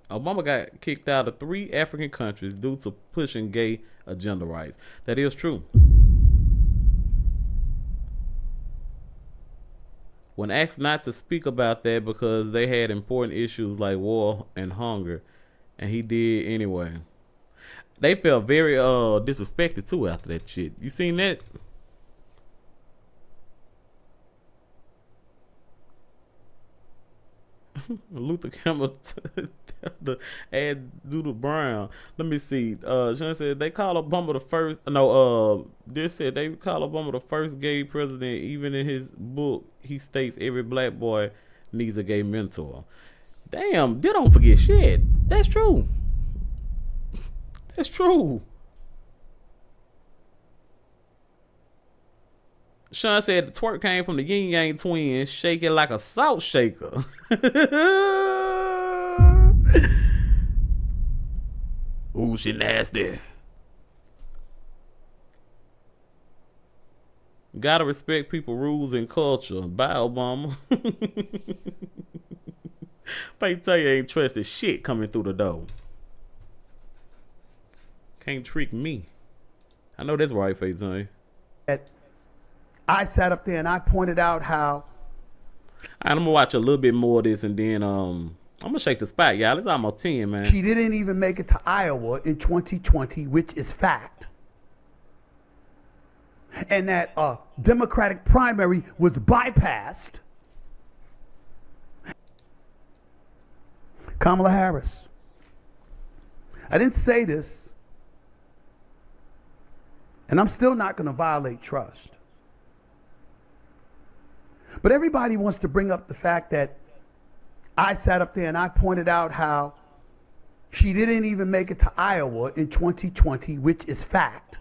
S1: Obama got kicked out of 3 African countries due to pushing gay agenda rights. That is true. When asked not to speak about that because they had important issues like war and hunger, and he did anyway. They felt very disrespected too after that shit. You seen that? Luther Campbell the add Doodle Brown. Let me see. Sean said they call Obama the first. No, this said they call Obama the first gay president. Even in his book, he states every black boy needs a gay mentor. Damn, they don't forget shit. That's true. That's true. Sean said the twerk came from the Yin Yang twins, shaking like a salt shaker. Ooh, she nasty. Gotta respect people, rules, and culture. Bye, Obama. Pay tell you ain't trusted shit coming through the door. Can't trick me. I know that's right, face on.
S4: I sat up there and I pointed out how.
S1: I'm gonna watch a little bit more of this and then I'm gonna shake the spot, y'all. It's almost 10, man.
S4: She didn't even make it to Iowa in 2020, which is fact. And that Democratic primary was bypassed. Kamala Harris. I didn't say this, and I'm still not going to violate trust. But everybody wants to bring up the fact that I sat up there and I pointed out how she didn't even make it to Iowa in 2020, which is fact.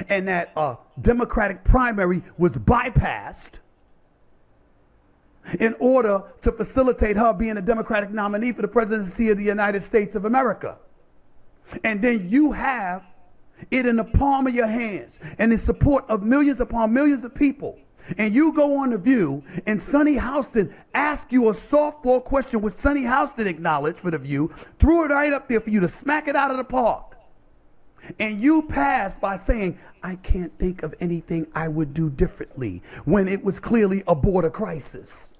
S4: and that a Democratic primary was bypassed in order to facilitate her being a Democratic nominee for the presidency of the United States of America. And then you have it in the palm of your hands and in support of millions upon millions of people. And you go on The View and Sonny Houston asks you a softball question, which Sonny Houston acknowledged for The View, threw it right up there for you to smack it out of the park. And you passed by saying, I can't think of anything I would do differently, when it was clearly a border crisis.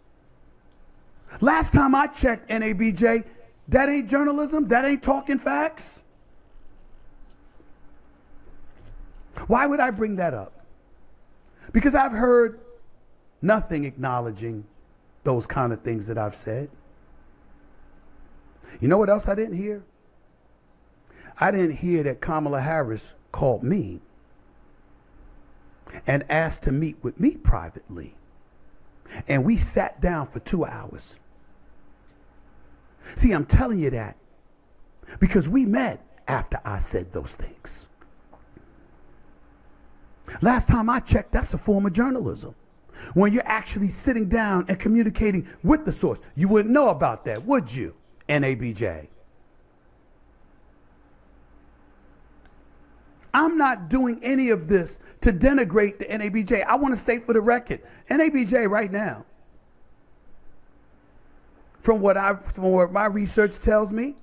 S4: Last time I checked, NABJ, that ain't journalism, that ain't talking facts. Why would I bring that up? Because I've heard nothing acknowledging those kind of things that I've said. You know what else I didn't hear? I didn't hear that Kamala Harris called me and asked to meet with me privately. And we sat down for 2 hours. See, I'm telling you that because we met after I said those things. Last time I checked, that's a form of journalism. When you're actually sitting down and communicating with the source. You wouldn't know about that, would you, NABJ? I'm not doing any of this to denigrate the NABJ. I want to state for the record, NABJ right now, from what my research tells me.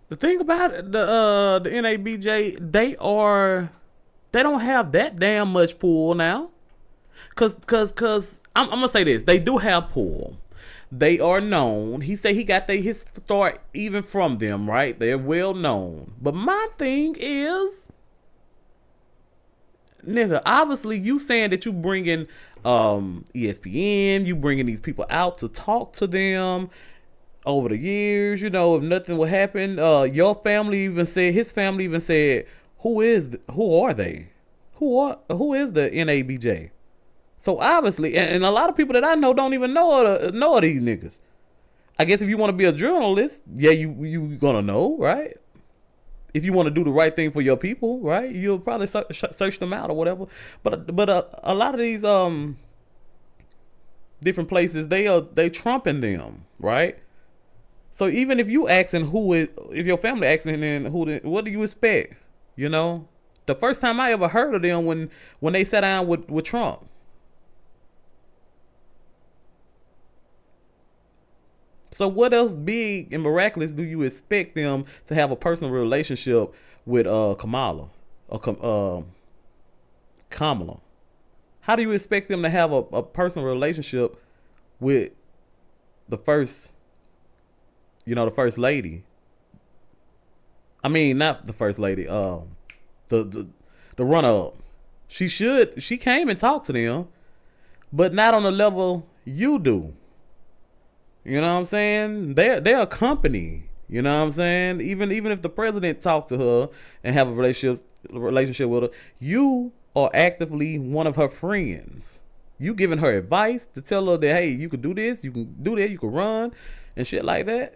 S1: The thing about it, the NABJ, they don't have that damn much pull now. Cause I'm gonna say this, they do have pull. They are known. He said he got his start even from them, right? They're well known. But my thing is, nigga, obviously you saying that you bringing ESPN, you bringing these people out to talk to them over the years. You know, if nothing would happen, your family even said, his family even said, who are they? Who is the NABJ? So obviously, and a lot of people that I know don't even know these niggas. I guess if you want to be a journalist, yeah, you gonna know, right? If you want to do the right thing for your people, right? You'll probably search them out or whatever. But a lot of these different places, they trumping them, right? So even if you asking if your family asking them what do you expect? You know, the first time I ever heard of them when they sat down with Trump. So what else big and miraculous do you expect them to have a personal relationship with Kamala or Kamala? How do you expect them to have a personal relationship with the first lady? I mean, not the first lady, the runner-up. She came and talked to them, but not on the level you do. You know what I'm saying? They're a company. You know what I'm saying? Even if the president talked to her and have a relationship with her, you are actively one of her friends. You giving her advice to tell her that, hey, you could do this, you can do that, you can run and shit like that.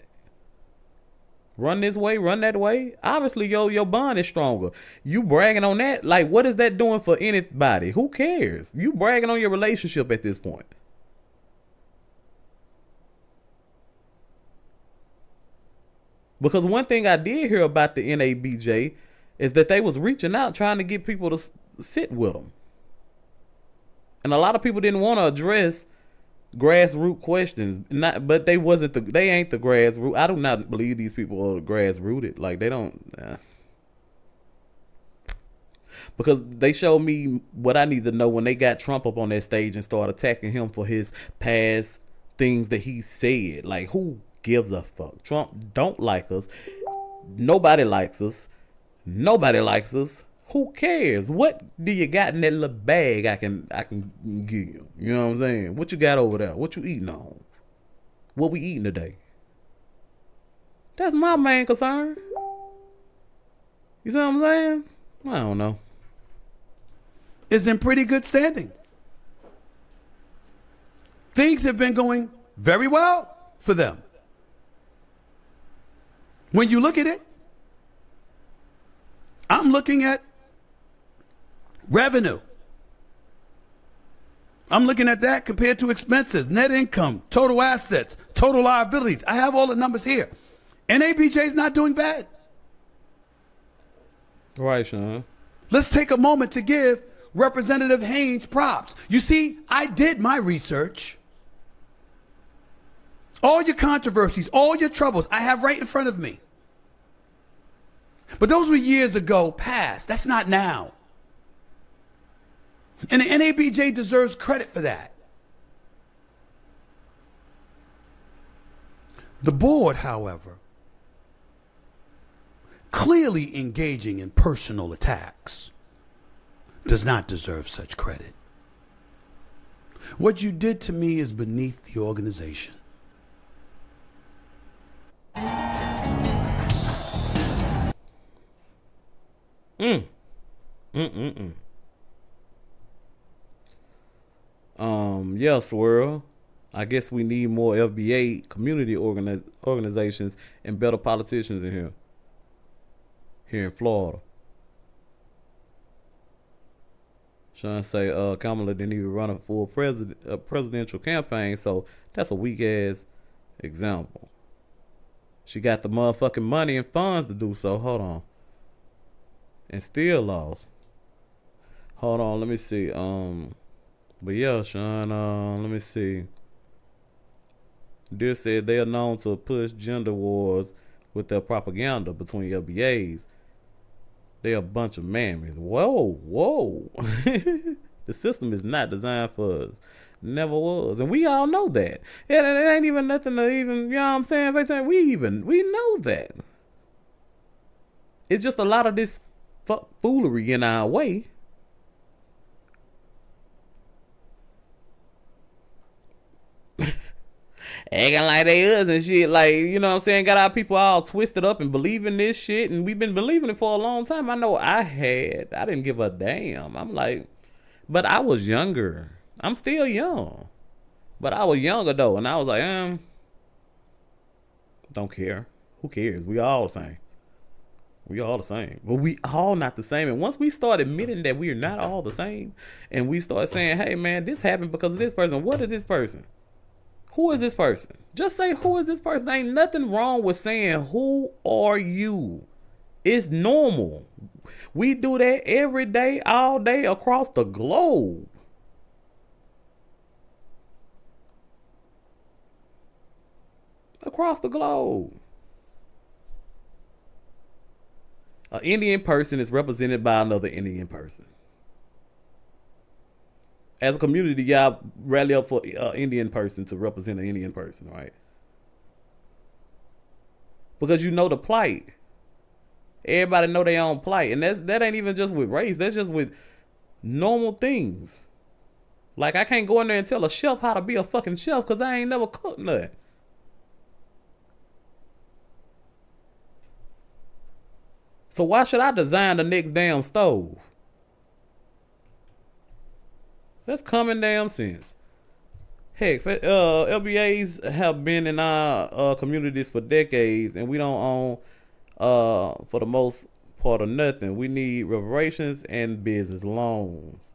S1: Run this way, run that way. Obviously, your bond is stronger. You bragging on that, like, what is that doing for anybody? Who cares? You bragging on your relationship at this point. Because one thing I did hear about the NABJ is that they was reaching out trying to get people to sit with them. And a lot of people didn't want to address grassroots questions. But they ain't the grassroots. I do not believe these people are grassrooted. Like, they don't. Because they showed me what I need to know when they got Trump up on that stage and started attacking him for his past things that he said. Like, who gives a fuck? Trump don't like us. Nobody likes us. Nobody likes us. Who cares? What do you got in that little bag I can give you? You know what I'm saying? What you got over there? What you eating on? What we eating today? That's my main concern. You see what I'm saying? I don't know.
S4: Is in pretty good standing. Things have been going very well for them. When you look at it, I'm looking at Revenue. I'm looking at that compared to expenses, net income, total assets, total liabilities. I have all the numbers here. NABJ is not doing bad.
S1: Right, Sean.
S4: Let's take a moment to give Representative Haynes props. You see, I did my research. All your controversies, all your troubles, I have right in front of me. But those were years ago, past. That's not now. And the NABJ deserves credit for that. The board, however, clearly engaging in personal attacks, does not deserve such credit. What you did to me is beneath the organization.
S1: Yes, world. I guess we need more FBA community organizations and better politicians in here in Florida. Sean say Kamala didn't even run a full presidential campaign, so that's a weak ass example. She got the motherfucking money and funds to do so. Hold on. And still lost. Hold on, let me see. But yeah, Sean, let me see. Dear said they are known to push gender wars with their propaganda between LBAs. They are a bunch of mammies. Whoa. The system is not designed for us. Never was. And we all know that. Yeah, it ain't even nothing to even, you know what I'm saying? They say we know that. It's just a lot of this foolery in our way. Acting like they us and shit, like, you know what I'm saying, got our people all twisted up and believing this shit, and we've been believing it for a long time. I know I didn't give a damn. I'm like, but I was younger. I'm still young, but I was younger though, and I was like, don't care. Who cares? We all the same. We all the same, but we all not the same. And once we start admitting that we are not all the same, and we start saying, hey man, this happened because of this person. What is this person? Who is this person? Just say, who is this person? There ain't nothing wrong with saying, who are you? It's normal. We do that every day, all day, across the globe. Across the globe. An Indian person is represented by another Indian person. As a community, y'all rally up for an Indian person to represent an Indian person, right? Because you know the plight. Everybody know their own plight. And that ain't even just with race. That's just with normal things. Like, I can't go in there and tell a chef how to be a fucking chef because I ain't never cooked nothing. So why should I design the next damn stove? That's common damn sense. Heck, LBAs have been in our communities for decades, and we don't own, for the most part, of nothing. We need reparations and business loans.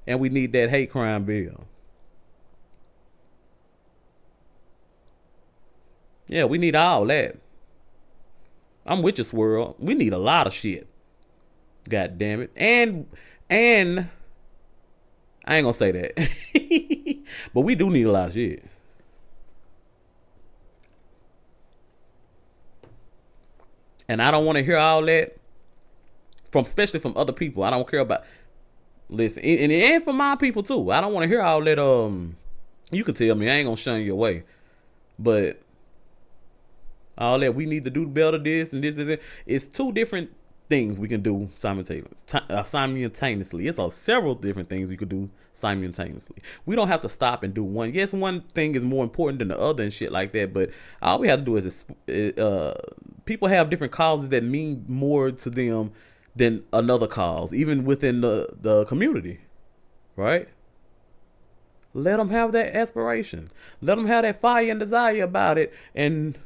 S1: And we need that hate crime bill. Yeah, we need all that. I'm with you, Swirl. We need a lot of shit. God damn it. And I ain't gonna say that. But we do need a lot of shit. And I don't want to hear all that especially from other people. I don't care about, listen, and from my people too. I don't want to hear all that, you can tell me, I ain't gonna shun your way. But all that we need to do better, this and this. It's two different things we can do simultaneously. It's several different things we could do simultaneously. We don't have to stop and do one. Yes, one thing is more important than the other and shit like that, but all we have to do is people have different causes that mean more to them than another cause, even within the community, right? Let them have that aspiration. Let them have that fire and desire about it and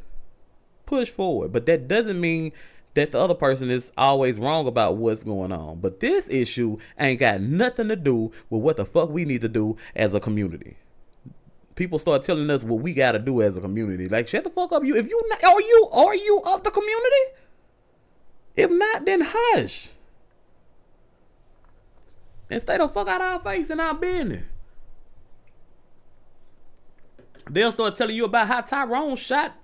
S1: push forward. But that doesn't mean that the other person is always wrong about what's going on. But this issue ain't got nothing to do with what the fuck we need to do as a community. People start telling us what we got to do as a community. Like, shut the fuck up. You, if you not, are you of the community? If not, then hush. And stay the fuck out of our face and our business. They'll start telling you about how Tyrone shot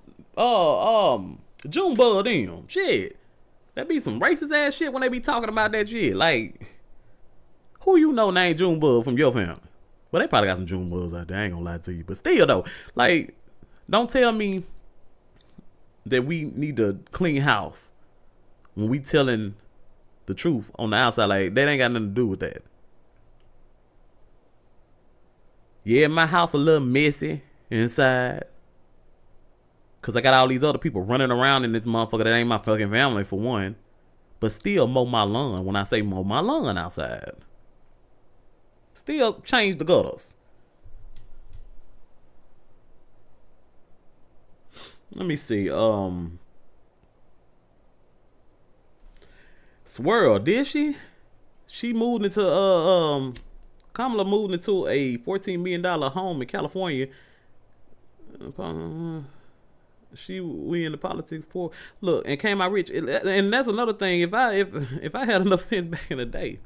S1: Junebug them. Shit. That be some racist ass shit when they be talking about that shit. Like, who you know named Junebug from your family? Well, they probably got some Junebugs out there. I ain't gonna lie to you. But still, though, like, don't tell me that we need to clean house when we telling the truth on the outside. Like, that ain't got nothing to do with that. Yeah, my house a little messy inside. Cause I got all these other people running around in this motherfucker that ain't my fucking family for one. But still mow my lawn when I say mow my lawn outside. Still change the gutters. Let me see. Swirl, did she? She moved into Kamala moved into a $14 million home in California. We in the politics poor. Look, and came out rich. And that's another thing. If I had enough sense back in the day,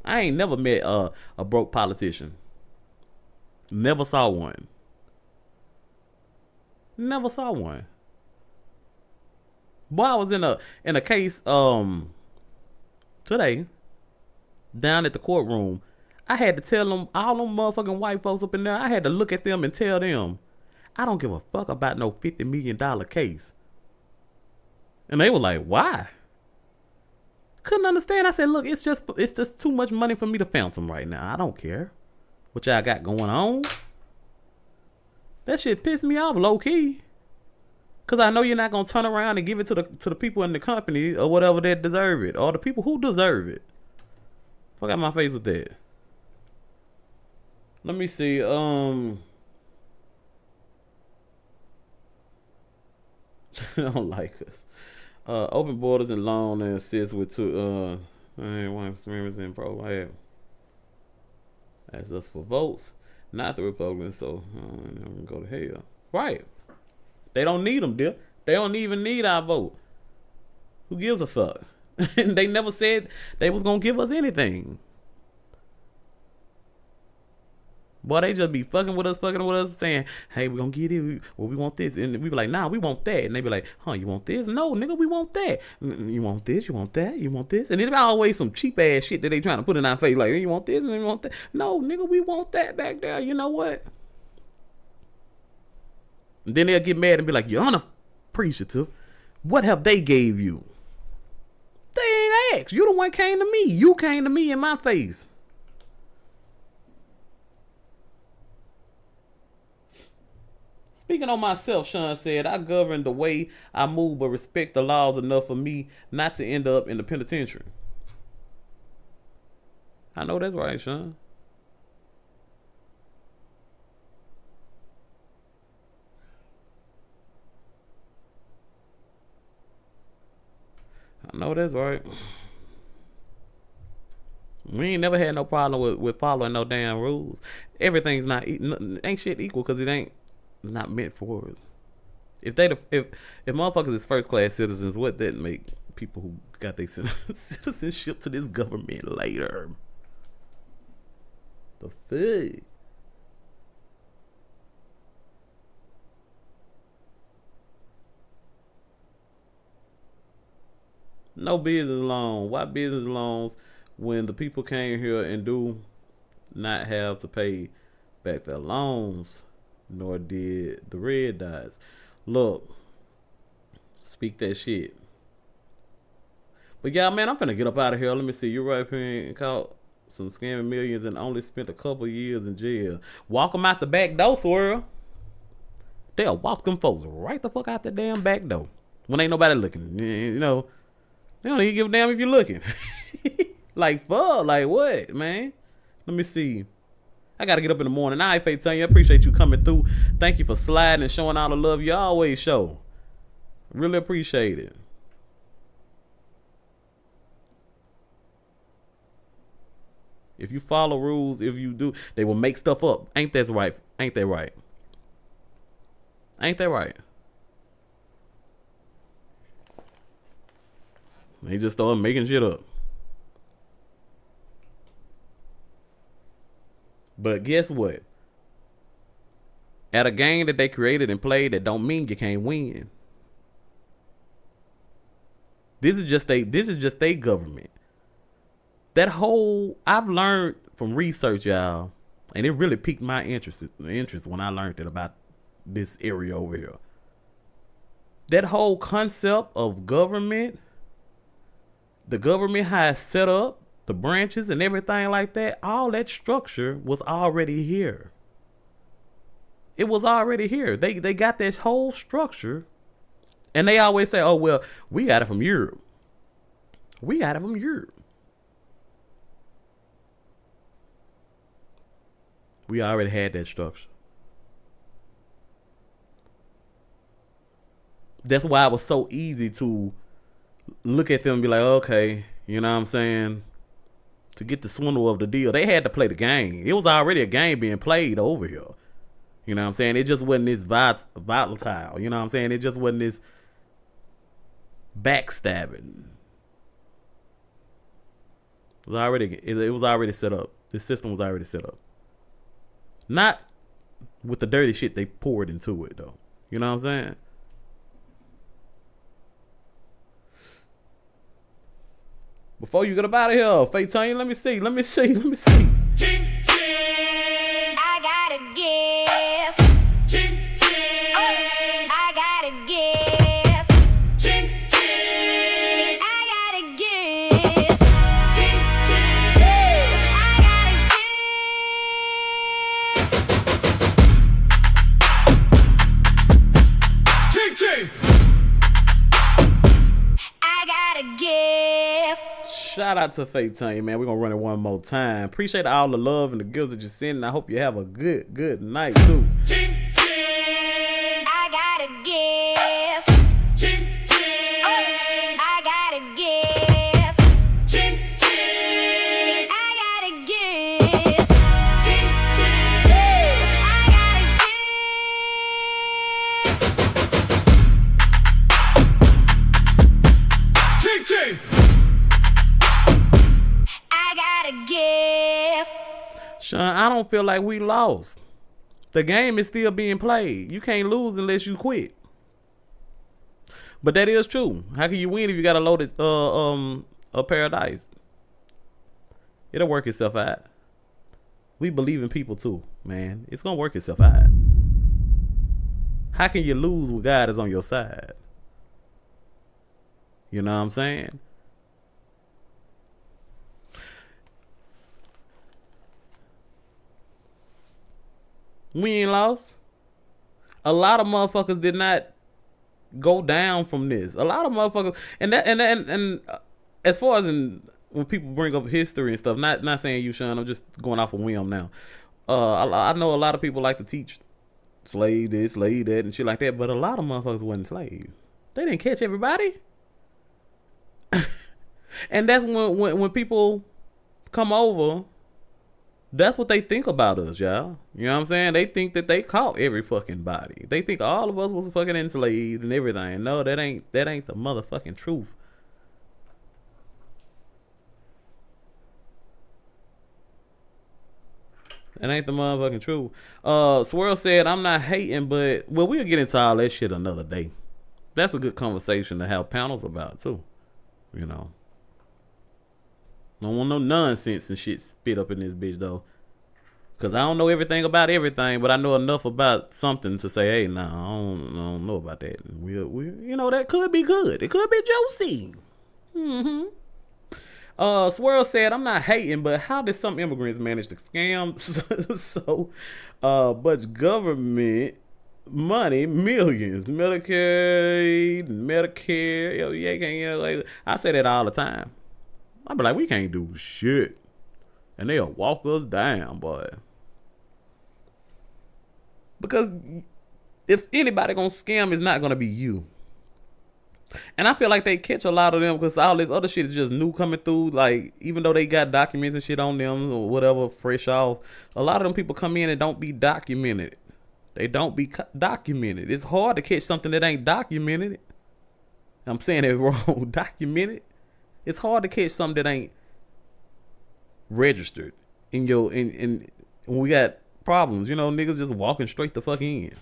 S1: I ain't never met a broke politician. Never saw one. Never saw one. Boy, I was in a case today down at the courtroom. I had to tell them, all them motherfucking white folks up in there, I had to look at them and tell them, I don't give a fuck about no $50 million case. And they were like, why? Couldn't understand. I said, look, it's just too much money for me to phantom right now. I don't care what y'all got going on. That shit pissed me off low key. Cause I know you're not gonna turn around and give it to the people in the company or whatever that deserve it, or the people who deserve it. Fuck out my face with that. Let me see. I don't like us. Open borders and loan and assist with two one in pro. Ask us for votes, not the Republicans. So I'm gonna go to hell. Right? They don't need them, dear. They don't even need our vote. Who gives a fuck? They never said they was gonna give us anything. Boy, they just be fucking with us, saying, hey, we're gonna get it, well, we want this. And we be like, nah, we want that. And they be like, huh, you want this? No, nigga, we want that. You want this, you want that, you want this. And it's always some cheap ass shit that they trying to put in our face, like, hey, you want this and you want that. No, nigga, we want that back there. You know what? And then they'll get mad and be like, you're unappreciative. What have they gave you? They ain't asked. You the one came to me. You came to me in my face. Speaking on myself, Sean said, I govern the way I move but respect the laws enough for me not to end up in the penitentiary. I know that's right, Sean. I know that's right. We ain't never had no problem with following no damn rules. Everything's ain't shit equal because it ain't not meant for us. If motherfuckers is first class citizens, what that make people who got their citizenship to this government later? The fuck? No business loan. Why business loans when the people came here and do not have to pay back their loans, nor did the red dots? Look, speak that shit. But y'all, man, I'm finna get up out of here. Let me see. You're right here and caught some scamming millions and only spent a couple years in jail. Walk them out the back door, Swirl. They'll walk them folks right the fuck out the damn back door when ain't nobody looking. You know, they don't even give a damn if you're looking. Like, fuck, like what, man? Let me see. I gotta get up in the morning. All right, Faye Tanya, I appreciate you coming through. Thank you for sliding and showing all the love you always show. Really appreciate it. If you follow rules, if you do, they will make stuff up. Ain't that right? Ain't that right? Ain't that right? They just start making shit up. But guess what? At a game that they created and played, that don't mean you can't win. This is just a government. That whole, I've learned from research, y'all, and it really piqued my interest when I learned it about this area over here. That whole concept of government, the government, how it's set up, the branches and everything like that, all that structure was already here. It was already here. They got this whole structure, and they always say, oh, well, we got it from Europe. We got it from Europe. We already had that structure. That's why it was so easy to look at them and be like, okay, you know what I'm saying? To get the swindle of the deal, they had to play the game. It was already a game being played over here. You know what I'm saying? It just wasn't this volatile. You know what I'm saying? It just wasn't this backstabbing. It was already set up. The system was already set up. Not with the dirty shit they poured into it, though. You know what I'm saying? Before you get up out of here, Faye, let me see.
S3: Ching, ching. I got a gift. Ching, ching. I got a gift. Ching, ching. I got a gift. Ching, ching. I got a gift. Ching, ching. I got a gift.
S1: Shout out to Faye, man. We're gonna run it one more time. Appreciate all the love and the gifts that you're sending. I hope you have a good night too.
S3: Ching, ching. I got a gift. Ching, ching. I got a gift. Ching, ching. I got a gift. Ching, ching. I got a gift. Ching, ching. I got a gift.
S1: Sean, I don't feel like we lost. The game is still being played. You can't lose unless you quit. But that is true. How can you win if you got a loaded a paradise? It'll work itself out. We believe in people too, man. It's gonna work itself out. How can you lose when God is on your side? You know what I'm saying? We ain't lost. A lot of motherfuckers did not go down from this. A lot of motherfuckers, and as far as when people bring up history and stuff, not saying you, Sean, I'm just going off of whim now. I know a lot of people like to teach slave this, slave that, and shit like that, but a lot of motherfuckers wasn't slaves. They didn't catch everybody. And that's when people come over, that's what they think about us, y'all. You know what I'm saying? They think that they caught every fucking body. They think all of us was fucking enslaved and everything. No, that ain't the motherfucking truth. That ain't the motherfucking truth. Swirl said, I'm not hating, but well, we'll get into all that shit another day. That's a good conversation to have panels about too. You know. Don't want no nonsense and shit spit up in this bitch though. Cause I don't know everything about everything, but I know enough about something to say, hey, nah, I don't know about that. We you know, that could be good. It could be juicy. Swirl said, I'm not hating, but how did some immigrants manage to scam so much government money, millions, Medicare, yeah, like I say that all the time. I be like, we can't do shit, and they'll walk us down, boy. Because if anybody gonna scam, it's not gonna be you. And I feel like they catch a lot of them because all this other shit is just new coming through. Like, even though they got documents and shit on them or whatever, fresh off, a lot of them people come in and don't be documented. They don't be documented. It's hard to catch something that ain't documented. I'm saying it wrong. Documented. It's hard to catch something that ain't registered in your in when we got problems. You know, niggas just walking straight the fuck in.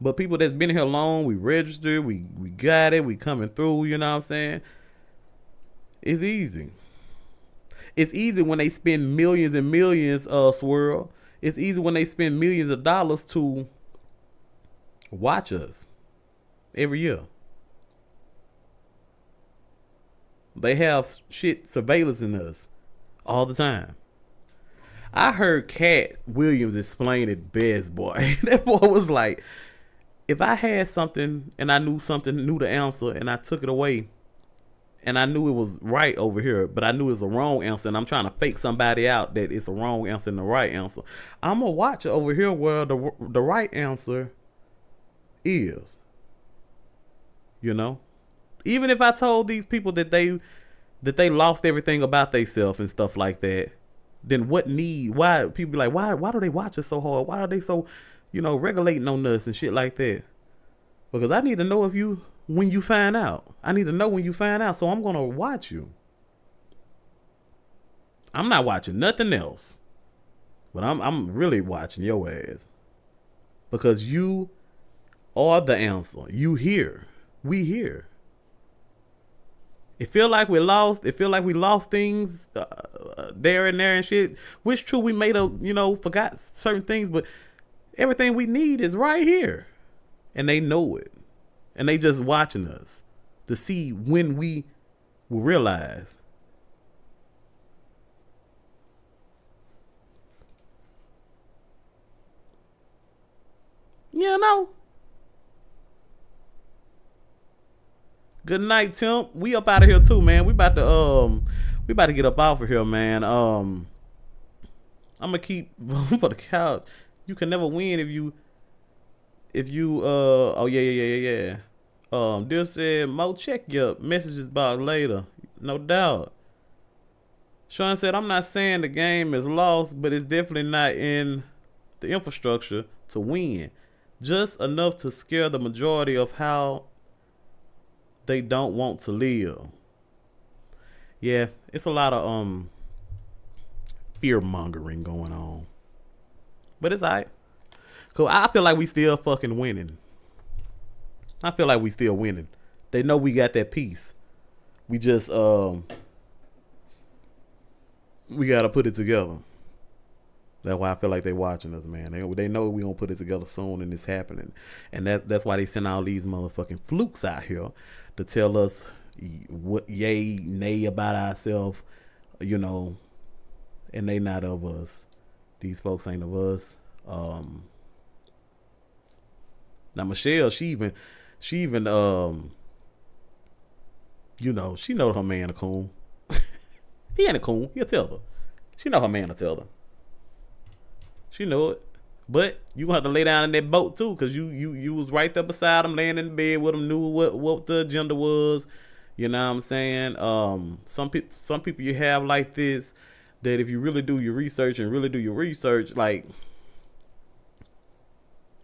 S1: But people that's been here long, we registered, we got it, we coming through, you know what I'm saying? It's easy. It's easy when they spend millions and millions, Swirl. It's easy when they spend millions of dollars to watch us every year. They have shit surveillance in us all the time. I heard Cat Williams explain it best, boy. That boy was like, if I had something and I knew the answer and I took it away and I knew it was right over here, but I knew it was a wrong answer and I'm trying to fake somebody out that it's a wrong answer and the right answer, I'm going to watch it over here where the right answer is. You know? Even if I told these people that they lost everything about themselves and stuff like that, then why people be like, why do they watch us so hard? Why are they so, regulating on us and shit like that? Because I need to know when you find out. I need to know when you find out, so I'm gonna watch you. I'm not watching nothing else, but I'm really watching your ass because you are the answer. You here, we here. It feel like we lost. It feel like we lost things there and there and shit. Which true, we made forgot certain things, but everything we need is right here. And they know it. And they just watching us to see when we will realize. You know. Good night, Tim. We up out of here too, man. We about to get up off of here, man. I'm gonna keep for the couch. You can never win if you oh yeah. Dill said, Mo, check your messages box later. No doubt. Sean said, I'm not saying the game is lost, but it's definitely not in the infrastructure to win. Just enough to scare the majority of how they don't want to live. Yeah, it's a lot of fear mongering going on. But it's alright. Cause I feel like we still fucking winning. I feel like we still winning. They know we got that piece. We just we gotta put it together. That's why I feel like they watching us, man. They know we gonna put it together soon and it's happening. And that's why they send all these motherfucking flukes out here to tell us what yay, nay about ourselves, and they not of us. These folks ain't of us. Now Michelle, she even she know her man a coon. He ain't a coon. He'll tell her. She know her man will tell her. She know it. But you gonna have to lay down in that boat too, cause you was right there beside him, laying in the bed with him, knew what the agenda was. You know what I'm saying? Some people you have like this, that if you really do your research, like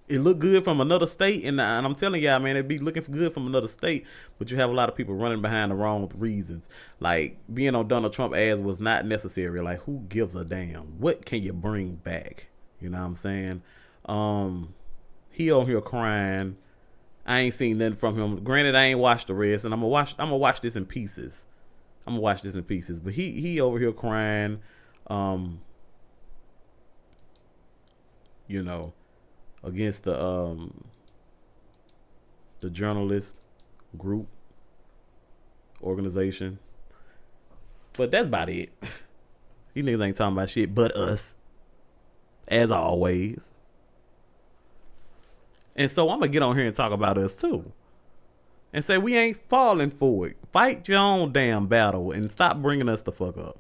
S1: it look good from another state, and I'm telling y'all, man, it be looking good from another state, but you have a lot of people running behind the wrong reasons. Like being on Donald Trump ass was not necessary. Like who gives a damn? What can you bring back? You know what I'm saying? He on here crying. I ain't seen nothing from him. Granted, I ain't watched the rest, and I'm gonna watch this in pieces. But he over here crying. Against the journalist group organization. But that's about it. These niggas ain't talking about shit but us. As always. And so I'm gonna get on here and talk about us too. And say we ain't falling for it. Fight your own damn battle and stop bringing us the fuck up.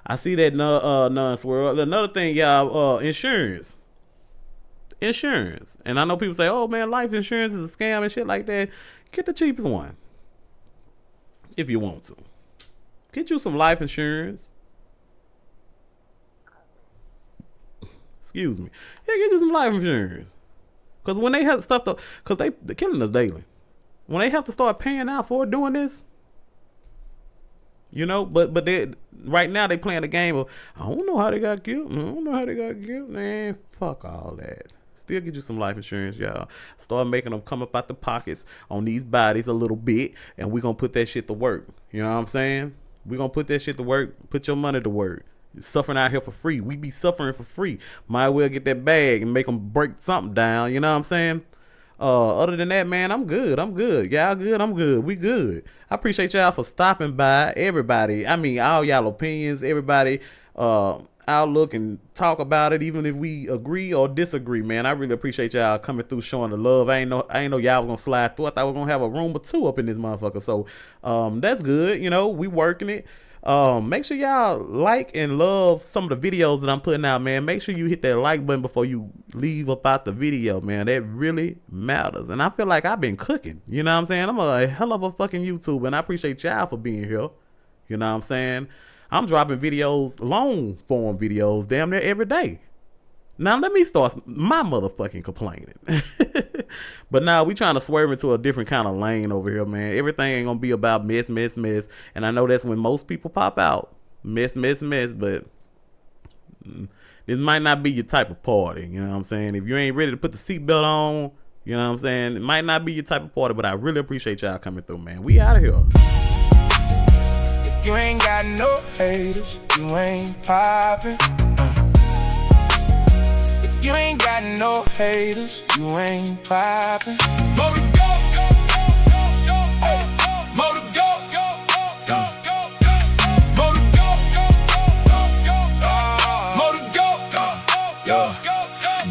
S1: I see that non-swirl. Another thing, y'all, insurance. Insurance. And I know people say, oh man, life insurance is a scam and shit like that. Get the cheapest one. If you want to. Get you some life insurance. Excuse me. Yeah, get you some life insurance. Because when they have stuff to, because they're killing us daily. When they have to start paying out for doing this, you know, but they right now they playing the game of, I don't know how they got killed. I don't know how they got killed. Man, fuck all that. Still get you some life insurance, y'all. Start making them come up out the pockets on these bodies a little bit, and we're going to put that shit to work. You know what I'm saying? We're going to put that shit to work. Put your money to work. You're suffering out here for free. We be suffering for free. Might well get that bag and make them break something down. You know what I'm saying? Other than that, man, I'm good. Y'all good? I'm good. We good. I appreciate y'all for stopping by. Everybody, I mean, all y'all opinions, everybody, outlook and talk about it, even if we agree or disagree, man. I really appreciate y'all coming through, showing the love. I ain't know y'all was gonna slide through. I thought we were gonna have a room or two up in this motherfucker. So that's good. You know, we working it. Make sure y'all like and love some of the videos that I'm putting out, man. Make sure you hit that like button before you leave up out the video, man. That really matters. And I feel like I've been cooking. You know what I'm saying? I'm a hell of a fucking YouTuber, and I appreciate y'all for being here. You know what I'm saying? I'm dropping videos, long form videos, damn near every day. Now let me start my motherfucking complaining. But now we trying to swerve into a different kind of lane over here, man. Everything ain't gonna be about mess. And I know that's when most people pop out. Mess. But this might not be your type of party. You know what I'm saying? If you ain't ready to put the seatbelt on, you know what I'm saying? It might not be your type of party, but I really appreciate y'all coming through, man. We out of here.
S2: You ain't got no haters, you ain't poppin'. If you ain't got no haters, you ain't poppin'. ModdaGoat,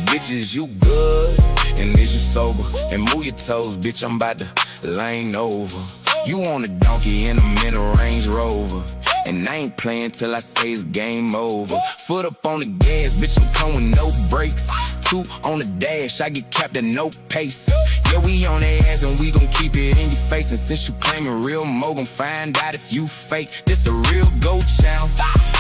S2: bitches, you good, and is you sober? And move your toes, bitch, I'm about to lane over. You on a donkey in a middle Range Rover, and I ain't playing till I say it's game over. Foot up on the gas, bitch, I'm coming with no brakes. 2 on the dash, I get capped at no pace. Yeah, we on their ass and we gon' keep it in your face. And since you claiming real, Mo gon' find out if you fake. This a real goat channel,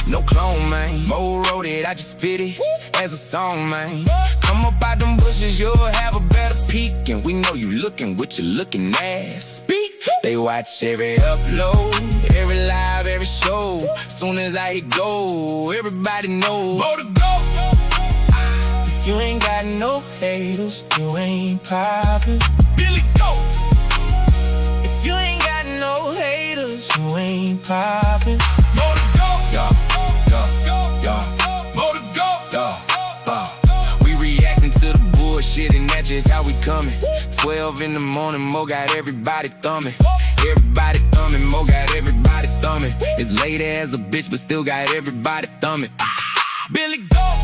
S2: no clone, man. Mo wrote it, I just spit it as a song, man. Come up out them bushes, you'll have a better peek. And we know you looking with your looking ass. Speak. They watch every upload, every live, every show. Soon as I hit go, everybody knows. ModdaGoat. If you ain't got no haters, you ain't poppin'. Billy Goat. If you ain't got no haters, you ain't poppin'. ModdaGoat. ModdaGoat. We reacting to the bullshit and that's just how we coming. 12 in the morning, Mo got everybody thumbing. Everybody thumbing, Mo got everybody thumbing. It's late as a bitch, but still got everybody thumbing. Billy Goat.